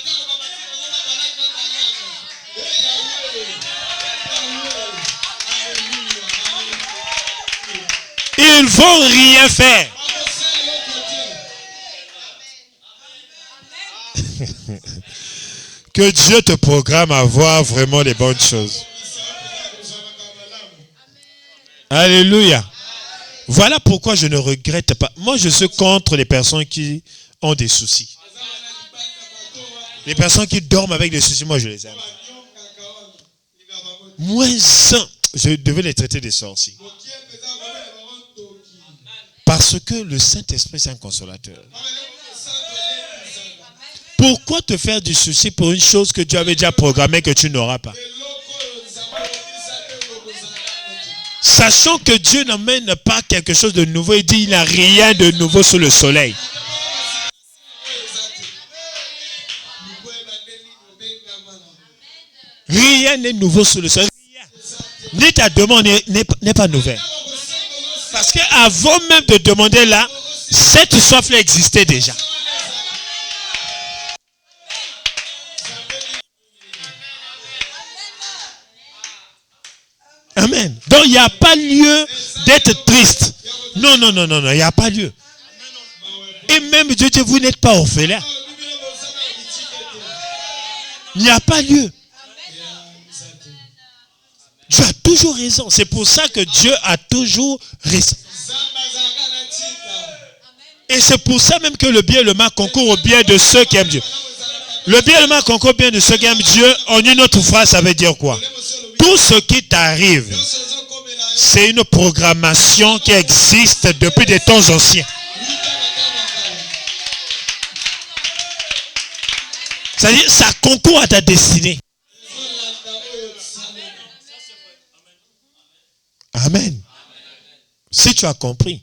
ils ne vont rien faire. Que Dieu te programme à voir vraiment les bonnes choses. Alléluia. Voilà pourquoi je ne regrette pas. Moi, je suis contre les personnes qui ont des soucis. Les personnes qui dorment avec des soucis, moi, je les aime. Moins un, je devais les traiter des sorciers. Parce que le Saint-Esprit, c'est un consolateur. Pourquoi te faire du souci pour une chose que tu avais déjà programmée que tu n'auras pas? Sachant que Dieu n'amène pas quelque chose de nouveau, il dit il n'y a rien de nouveau sous le soleil. Rien n'est nouveau sous le soleil. Ni ta demande n'est pas nouvelle. Parce qu'avant même de demander là, cette soif-là existait déjà. Amen. Donc il n'y a pas lieu d'être triste. Non, il n'y a pas lieu. Et même Dieu dit, vous n'êtes pas orphelin. Il n'y a pas lieu. Dieu a toujours raison. C'est pour ça que Dieu a toujours raison. Et c'est pour ça même que le bien et le mal concourent au bien de ceux qui aiment Dieu. Le bien et le mal concourent au bien de ceux qui aiment Dieu. En une autre phrase, ça veut dire quoi? Tout ce qui t'arrive, c'est une programmation qui existe depuis des temps anciens. C'est-à-dire, ça concourt à ta destinée. Amen. Si tu as compris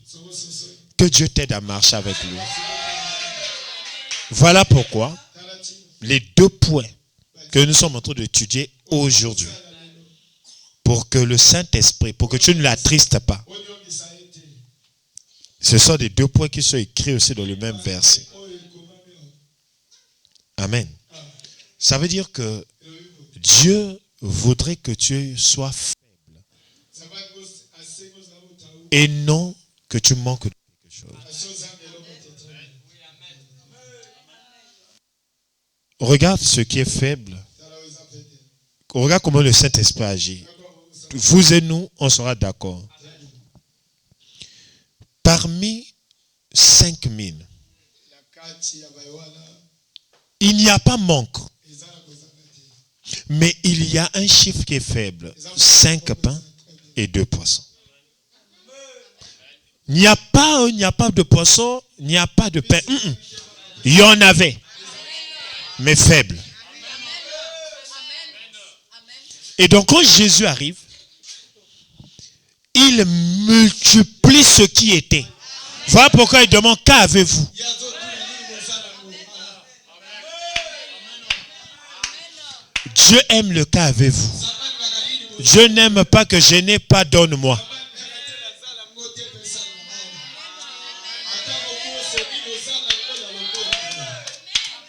que Dieu t'aide à marcher avec lui. Voilà pourquoi les 2 points que nous sommes en train d'étudier aujourd'hui, pour que le Saint-Esprit, pour que tu ne l'attristes pas, ce sont des 2 points qui sont écrits aussi dans le même verset. Amen. Ça veut dire que Dieu voudrait que tu sois faible et non que tu manques de quelque chose. Regarde ce qui est faible. Regarde comment le Saint-Esprit agit. Vous et nous, on sera d'accord. Parmi 5000, il n'y a pas manque. Mais il y a un chiffre qui est faible. 5 pains et 2 poissons. Il n'y a pas de poisson, il n'y a pas de pain. Il y en avait, mais faible. Et donc quand Jésus arrive, il multiplie ce qui était. Voilà pourquoi il demande, qu'avez-vous? Dieu aime le qu'avez-vous. Dieu n'aime pas que je n'ai pas, donne-moi.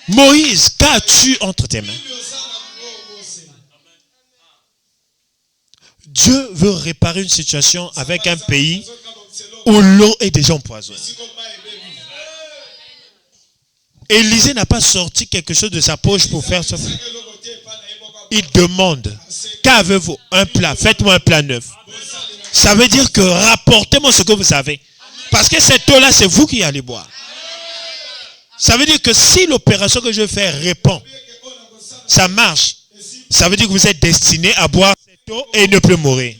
Moïse, qu'as-tu entre tes mains? Dieu veut réparer une situation avec un pays où l'eau est déjà empoisonnée. Élisée n'a pas sorti quelque chose de sa poche pour faire ça. Il demande, qu'avez-vous? Un plat, faites-moi un plat neuf. Ça veut dire que rapportez-moi ce que vous avez. Parce que cette eau-là, c'est vous qui allez boire. Ça veut dire que si l'opération que je fais répond, ça marche. Ça veut dire que vous êtes destiné à boire cette eau et ne plus mourir.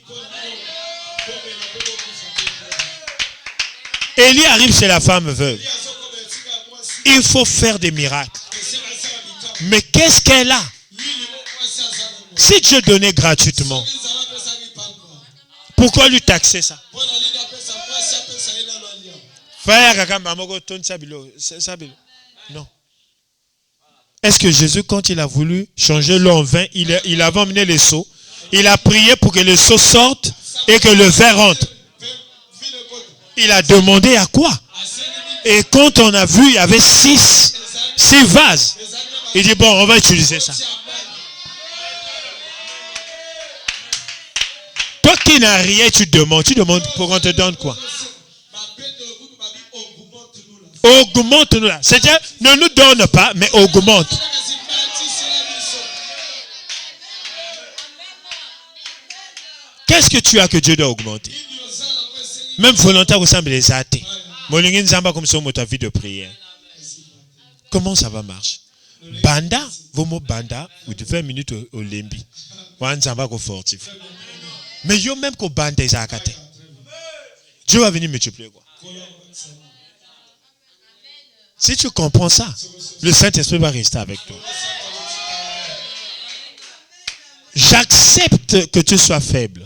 Élie arrive chez la femme veuve. Il faut faire des miracles. Mais qu'est-ce qu'elle a? Si Dieu donnait gratuitement, pourquoi lui taxer ça? Non. Est-ce que Jésus, quand il a voulu changer l'eau en vin, il avait emmené les seaux, il a prié pour que les seaux sortent et que le vin rentre? Il a demandé à quoi? Et quand on a vu, il y avait 6 vases. Il dit, bon, on va utiliser ça. Toi qui n'as rien, tu demandes pour qu'on te donne quoi? Augmente-nous là. C'est-à-dire, ne nous donne pas, mais augmente. Qu'est-ce que tu as que Dieu doit augmenter? Même volontaire vous semble les athées. Molingin Zamba comme ça, ta vie de prière. Comment ça va marcher? Banda, vos mots banda, ou de 20 minutes au limbi. Wan Zamba ko fortif. Mais yo même ko banda zakate. Dieu va venir multiplier quoi. Si tu comprends ça, le Saint-Esprit va rester avec toi. J'accepte que tu sois faible.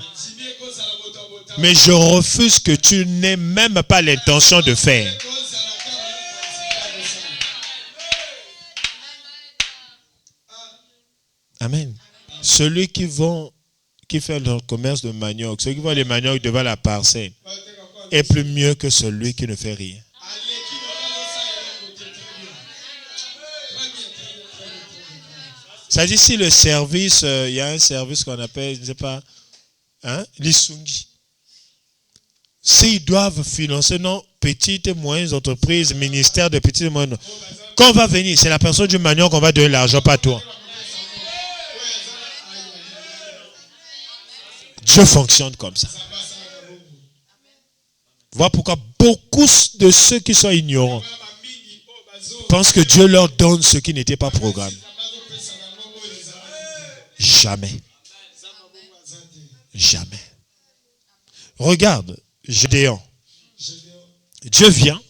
Mais je refuse que tu n'aies même pas l'intention de faire. Amen. Celui qui fait le commerce de manioc, celui qui vend les maniocs devant la parcelle, est plus mieux que celui qui ne fait rien. Ça dit, si le service, il y a un service qu'on appelle, je ne sais pas, l'Isungi. S'ils doivent financer nos petites et moyennes entreprises, ministères de petites et moyennes, quand on va venir, c'est la personne du manioc qu'on va donner l'argent, pas toi. Je fonctionne comme ça. Voilà pourquoi beaucoup de ceux qui sont ignorants pensent que Dieu leur donne ce qui n'était pas programmé. Jamais. Jamais. Regarde, Gédéon. Dieu vient.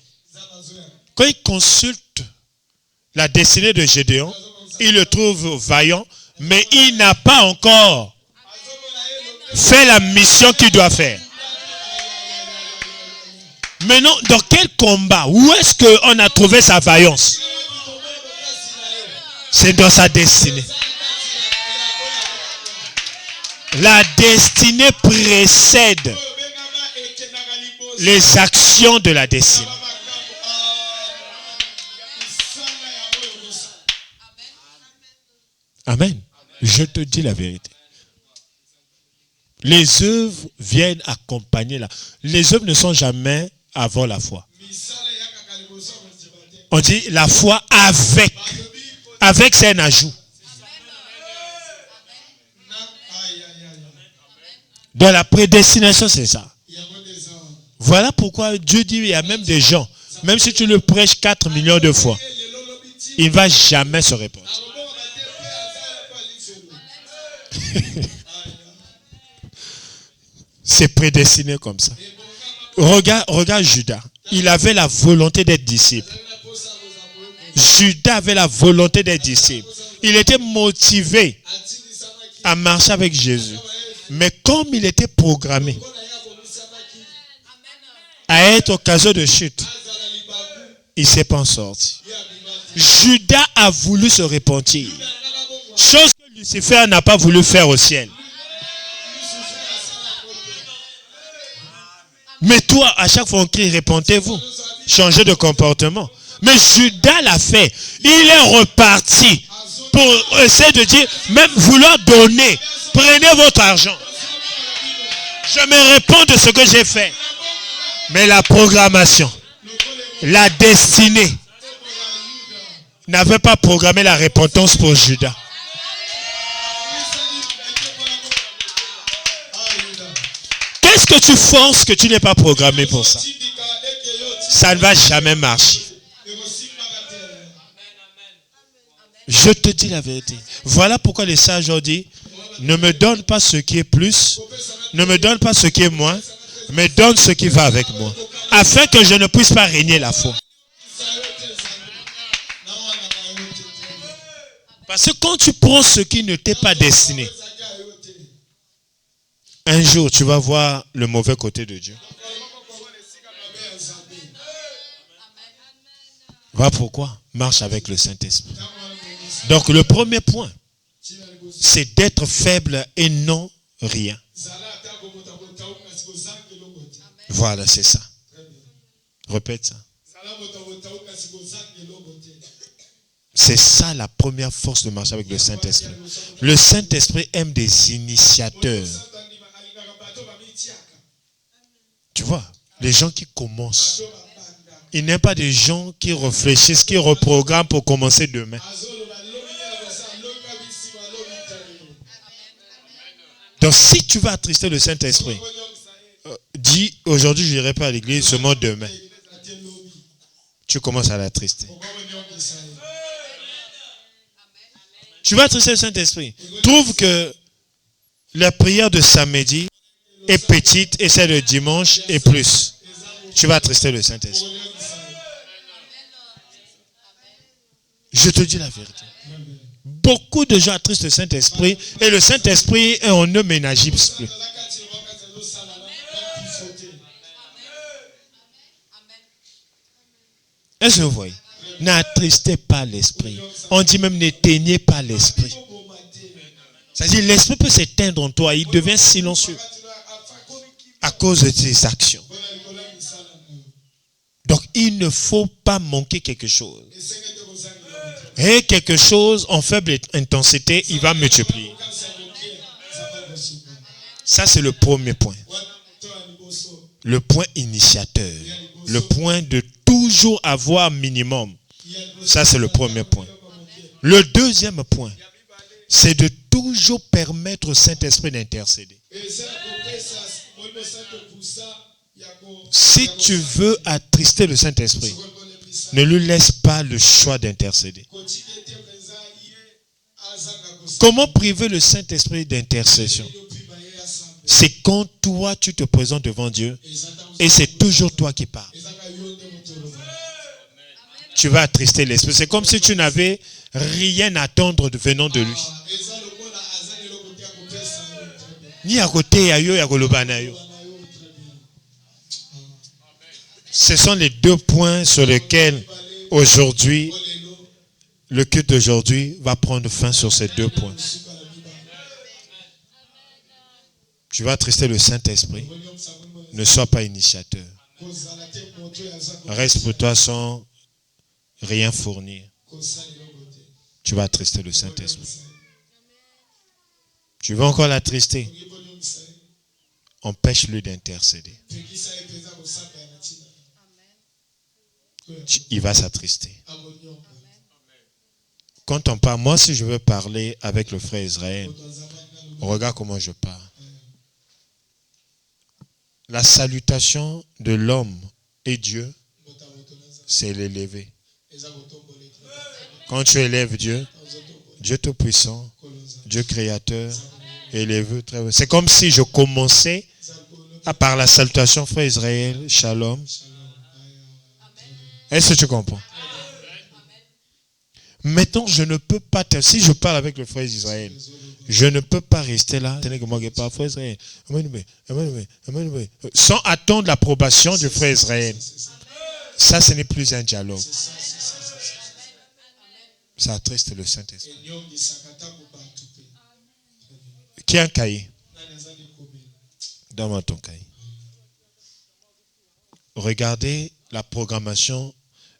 Quand il consulte la destinée de Gédéon, il le trouve vaillant, mais il n'a pas encore fait la mission qu'il doit faire. Maintenant, dans quel combat? Où est-ce qu'on a trouvé sa vaillance? C'est dans sa destinée. La destinée précède les actions de la destinée. Amen. Je te dis la vérité. Les œuvres viennent accompagner la. Les œuvres ne sont jamais avant la foi. On dit la foi avec. Avec, c'est un ajout. Dans la prédestination, c'est ça. Voilà pourquoi Dieu dit il y a même des gens, même si tu le prêches 4 millions de fois, il ne va jamais se répandre. C'est prédestiné comme ça. Regarde Judas. Il avait la volonté d'être disciple. Judas avait la volonté d'être disciple. Il était motivé à marcher avec Jésus. Mais comme il était programmé à être occasion de chute, il ne s'est pas sorti. Judas a voulu se repentir. Chose que Lucifer n'a pas voulu faire au ciel. Mais toi, à chaque fois on crie, repentez-vous. Changez de comportement. Mais Judas l'a fait. Il est reparti pour essayer de dire, même vouloir donner. Prenez votre argent. Je me réponds de ce que j'ai fait. Mais la programmation, la destinée, n'avait pas programmé la repentance pour Judas. Qu'est-ce que tu forces que tu n'es pas programmé pour ça? Ça ne va jamais marcher. Je te dis la vérité. Voilà pourquoi les sages ont dit, ne me donne pas ce qui est plus, ne me donne pas ce qui est moins, mais donne ce qui va avec moi, afin que je ne puisse pas régner la foi. Parce que quand tu prends ce qui ne t'est pas destiné, un jour tu vas voir le mauvais côté de Dieu. Voilà pourquoi marche avec le Saint-Esprit. Donc le premier point, c'est d'être faible et non rien. Voilà, c'est ça. Répète ça. C'est ça la première force de marcher avec le Saint-Esprit. Le Saint-Esprit aime des initiateurs. Tu vois, les gens qui commencent. Il n'aime pas des gens qui réfléchissent, qui reprogramment pour commencer demain. Donc si tu vas attrister le Saint-Esprit, dis aujourd'hui je n'irai pas à l'église, seulement demain. Tu commences à l'attrister. Tu vas attrister le Saint-Esprit. Trouve que la prière de samedi est petite et celle de dimanche est plus. Tu vas attrister le Saint-Esprit. Je te dis la vérité. Beaucoup de gens attristent le Saint-Esprit et le Saint-Esprit est en eux, mais n'agisse plus. Est-ce que vous voyez? N'attristez pas l'esprit. On dit même n'éteignez pas l'esprit. C'est-à-dire l'esprit peut s'éteindre en toi. Il devient silencieux à cause de tes actions. Donc il ne faut pas manquer quelque chose. Et quelque chose en faible intensité, il va multiplier. Ça c'est le premier point. Le point initiateur. Le point de toujours avoir minimum. Ça c'est le premier point. Le deuxième point, c'est de toujours permettre au Saint-Esprit d'intercéder. Si tu veux attrister le Saint-Esprit, ne lui laisse pas le choix d'intercéder. Comment priver le Saint-Esprit d'intercession? C'est quand toi, tu te présentes devant Dieu et c'est toujours toi qui parles. Tu vas attrister l'Esprit. C'est comme si tu n'avais rien à attendre venant de lui. Ni à côté, à yo, à kolobana yo. Ce sont les deux points sur lesquels aujourd'hui, le culte d'aujourd'hui va prendre fin sur ces deux points. Tu vas attrister le Saint-Esprit. Ne sois pas initiateur. Reste pour toi sans rien fournir. Tu vas attrister le Saint-Esprit. Tu vas encore l'attrister. Empêche-le d'intercéder. Il va s'attrister. Quand on parle, moi si je veux parler avec le frère Israël, regarde comment je parle. La salutation de l'homme et Dieu, c'est l'élever. Quand tu élèves Dieu, Dieu Tout-Puissant, Dieu Créateur, élevé, très haut. C'est comme si je commençais par la salutation, frère Israël, Shalom. Est-ce que tu comprends? Maintenant, je ne peux pas, si je parle avec le frère Israël, je ne peux pas rester là, sans attendre l'approbation du frère Israël. Ça, ce n'est plus un dialogue. Ça attriste le Saint-Esprit. Qui a un cahier? Donne-moi ton cahier. Regardez la programmation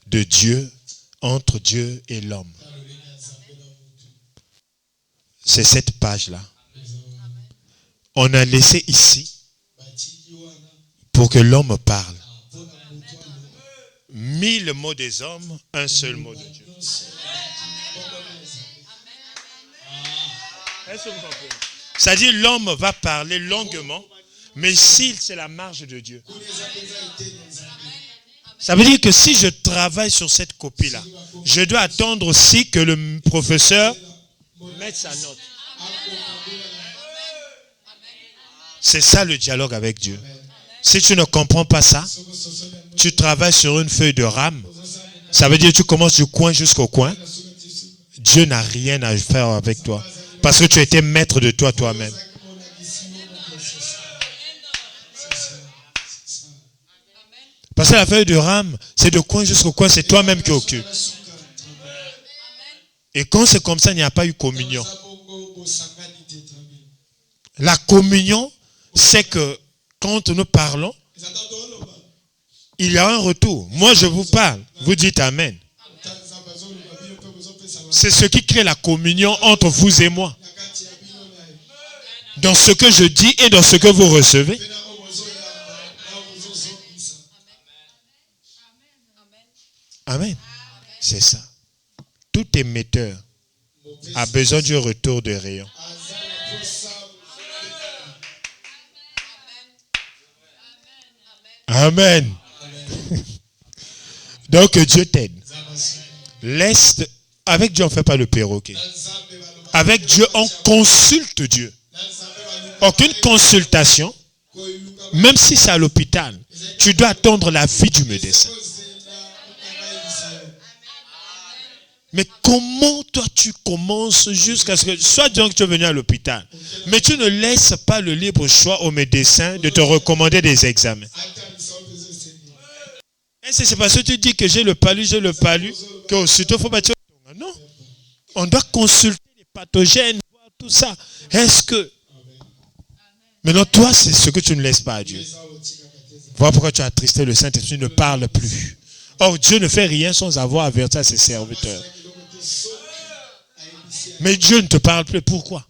de Dieu entre Dieu et l'homme. C'est cette page-là. On a laissé ici pour que l'homme parle. 1000 mots des hommes, un seul mot de Dieu. C'est-à-dire l'homme va parler longuement, mais ici c'est la marge de Dieu. Ça veut dire que si je travaille sur cette copie-là, je dois attendre aussi que le professeur mette sa note. C'est ça le dialogue avec Dieu. Si tu ne comprends pas ça, tu travailles sur une feuille de rame. Ça veut dire que tu commences du coin jusqu'au coin. Dieu n'a rien à faire avec toi. Parce que tu étais maître de toi toi-même. Parce que la feuille de rame, c'est de coin jusqu'au coin, c'est toi-même qui occupes. Et quand c'est comme ça, il n'y a pas eu communion. La communion, c'est que quand nous parlons, il y a un retour. Moi, je vous parle. Vous dites Amen. C'est ce qui crée la communion entre vous et moi. Dans ce que je dis et dans ce que vous recevez. Amen. C'est ça. Tout émetteur a besoin du retour de rayon. Amen. Donc Dieu t'aide. Laisse. Avec Dieu, on ne fait pas le perroquet. Avec Dieu, on consulte Dieu. Aucune consultation, même si c'est à l'hôpital, tu dois attendre l'avis du médecin. Mais comment toi tu commences jusqu'à ce que... Soit donc tu es venu à l'hôpital, mais tu ne laisses pas le libre choix au médecin de te recommander des examens. Est-ce que c'est parce que tu dis que j'ai le palu, que aussitôt il faut bâtir... Non. On doit consulter les pathogènes, voir tout ça. Est-ce que... Maintenant, toi, c'est ce que tu ne laisses pas à Dieu. Voilà pourquoi tu as attristé le Saint-Esprit, ne parle plus. Or, Dieu ne fait rien sans avoir averti à ses serviteurs. Mais Dieu ne te parle plus. Pourquoi?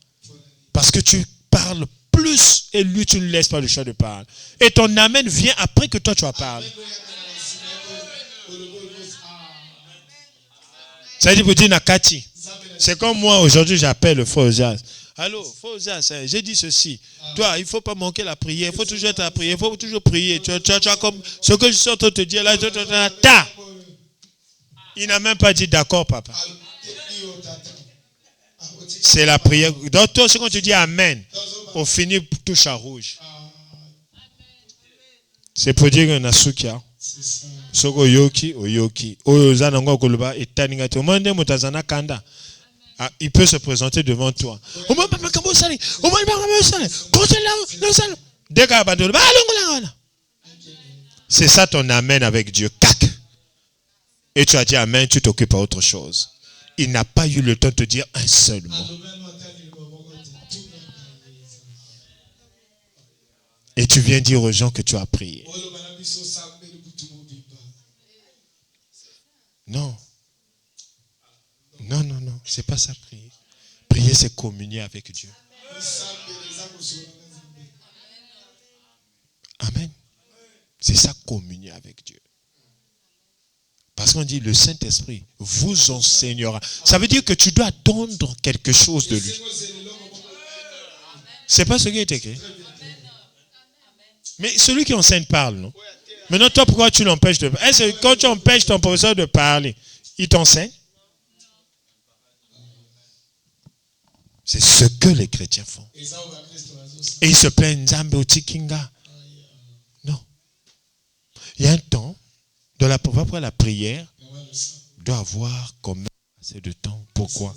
Parce que tu parles plus et lui, tu ne laisses pas le choix de parler. Et ton amen vient après que toi, tu as parlé. Ça veut dire, vous dites Nakati. C'est comme moi, aujourd'hui, j'appelle le frère Osias. Allô, faut ça, j'ai dit ceci. Toi, il ne faut pas manquer la prière. Il faut toujours être à prier. Il faut toujours prier. Tu as comme ce que je suis en train de te dire là. Il n'a même pas dit d'accord, papa. C'est la prière. Donc, toi, quand tu dis Amen, on finit touche à rouge. C'est pour dire qu'on a soukia. Soko yoki, oyoki. Oyozanango koluba etaningati. Omande mutazana kanda. Il peut se présenter devant toi. C'est ça ton Amen avec Dieu. Et tu as dit Amen, tu t'occupes à autre chose. Il n'a pas eu le temps de te dire un seul mot. Et tu viens dire aux gens que tu as prié. Non. Non, non, non. C'est pas ça prier. Prier, c'est communier avec Dieu. Amen. C'est ça, communier avec Dieu. Parce qu'on dit le Saint-Esprit vous enseignera. Ça veut dire que tu dois attendre quelque chose de lui. C'est pas ce qui est écrit. Mais celui qui enseigne parle, non? Maintenant, toi, pourquoi tu l'empêches de parler? Est-ce que quand tu empêches ton professeur de parler, il t'enseigne? C'est ce que les chrétiens font. Et ils se plaignent. Non. Il y a un temps, pour la prière, tu dois avoir quand même assez de temps. Pourquoi?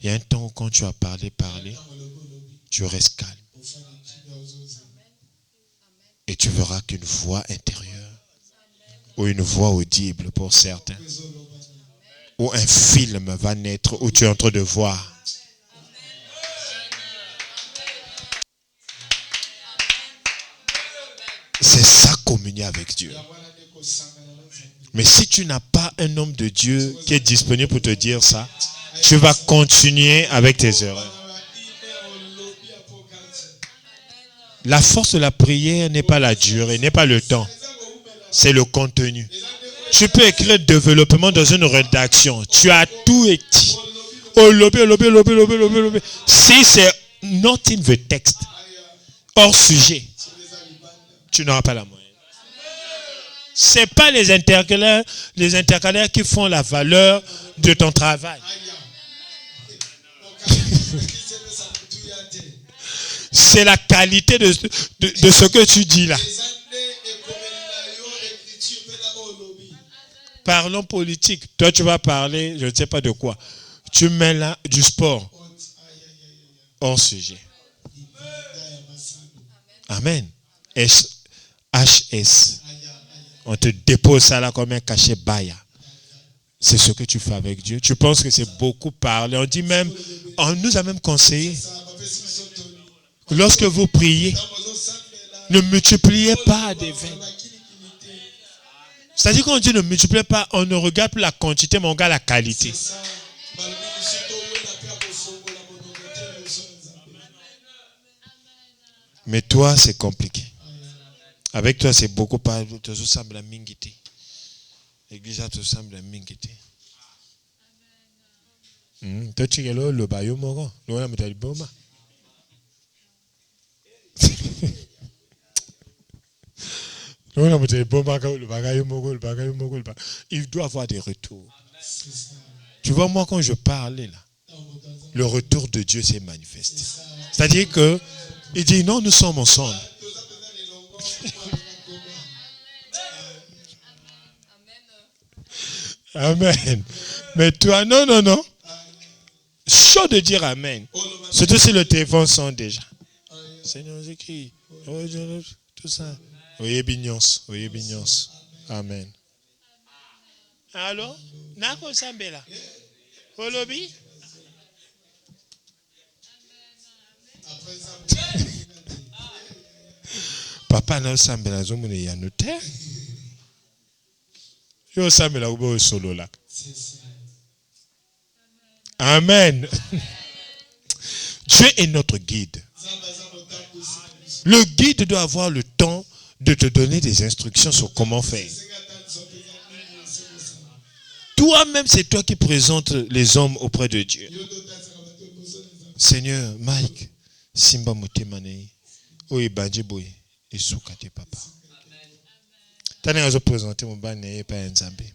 Il y a un temps où quand tu as parlé, tu restes calme. Et tu verras qu'une voix intérieure, ou une voix audible pour certains, ou un film va naître où tu es en train de voir. C'est ça, communier avec Dieu. Mais si tu n'as pas un homme de Dieu qui est disponible pour te dire ça, tu vas continuer avec tes erreurs. La force de la prière n'est pas la durée, n'est pas le temps. C'est le contenu. Tu peux écrire développement dans une rédaction. Tu as tout écrit. Si c'est not in the text, hors sujet, tu n'auras pas la moyenne. Ce n'est pas les intercalaires qui font la valeur de ton travail. C'est la qualité de ce que tu dis là. Parlons politique. Toi, tu vas parler, je ne sais pas de quoi. Tu mets là du sport. Hors sujet. Amen. HS. On te dépose ça là comme un cachet baya. C'est ce que tu fais avec Dieu. Tu penses que c'est beaucoup parler. On dit même, on nous a même conseillé. Lorsque vous priez, ne multipliez pas des vins. C'est-à-dire qu'on dit ne multipliez pas, on ne regarde plus la quantité, mais on regarde la qualité. Mais toi, c'est compliqué. Avec toi, c'est beaucoup pas. Tout semble à mingité. L'église a tout semble à mingité. Toi, tu es là, le bayo moro. Nous, on a mis le boma. Il doit avoir des retours. Tu vois, moi, quand je parlais là, le retour de Dieu s'est manifesté. C'est-à-dire que il dit non, nous sommes ensemble. Amen. Mais toi, non. Chaud de dire amen. Surtout si le téléphone sonne déjà. Seigneur, j'écris. Tout ça. Oyez bignos. Amen. Alors, Nako Sambela. Holobi? Papa na Sambela zomune ya noter. Yo Sambela ubo solo là. Amen. Dieu est notre guide. Le guide doit avoir le temps de te donner des instructions sur comment faire. Toi-même, c'est toi qui présentes les hommes auprès de Dieu. Seigneur, Mike, Simba Motemane, Oye Banjiboy, et Soukate Papa. Tane azo présenter mon ban et pas un Zambé.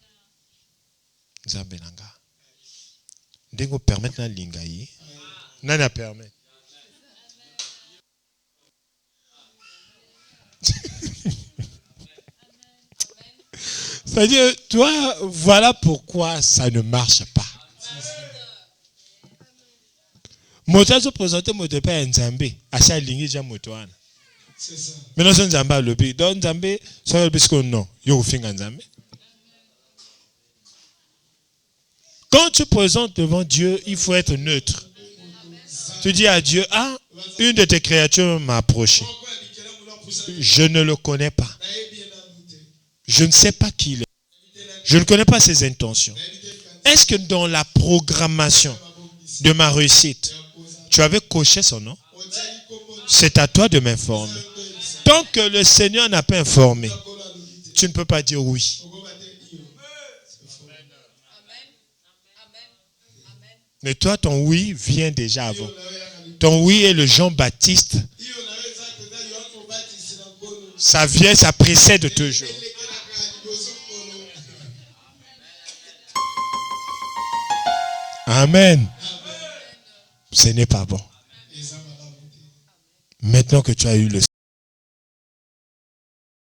Zambé Nanga. Dengo permettre na lingayi. Nana permet. C'est-à-dire, toi, voilà pourquoi ça ne marche pas. Moto azo présenter moto pas un Zambé. Acha lingi ja moto ana. C'est ça. Maintenant, c'est un Zambé à l'obé. Donc, Zambé, ça veut dire que non. Yo, fin un Zambé. Quand tu présentes devant Dieu, il faut être neutre. Tu dis à Dieu, ah, une de tes créatures m'a approché. Je ne le connais pas. Je ne sais pas qui il est. Je ne connais pas ses intentions. Est-ce que dans la programmation de ma réussite, tu avais coché son nom? C'est à toi de m'informer. Tant que le Seigneur n'a pas informé, tu ne peux pas dire oui. Mais toi, ton oui vient déjà avant. Ton oui est le Jean-Baptiste. Ça vient, ça précède toujours. Amen. Ce n'est pas bon. Maintenant que tu as eu le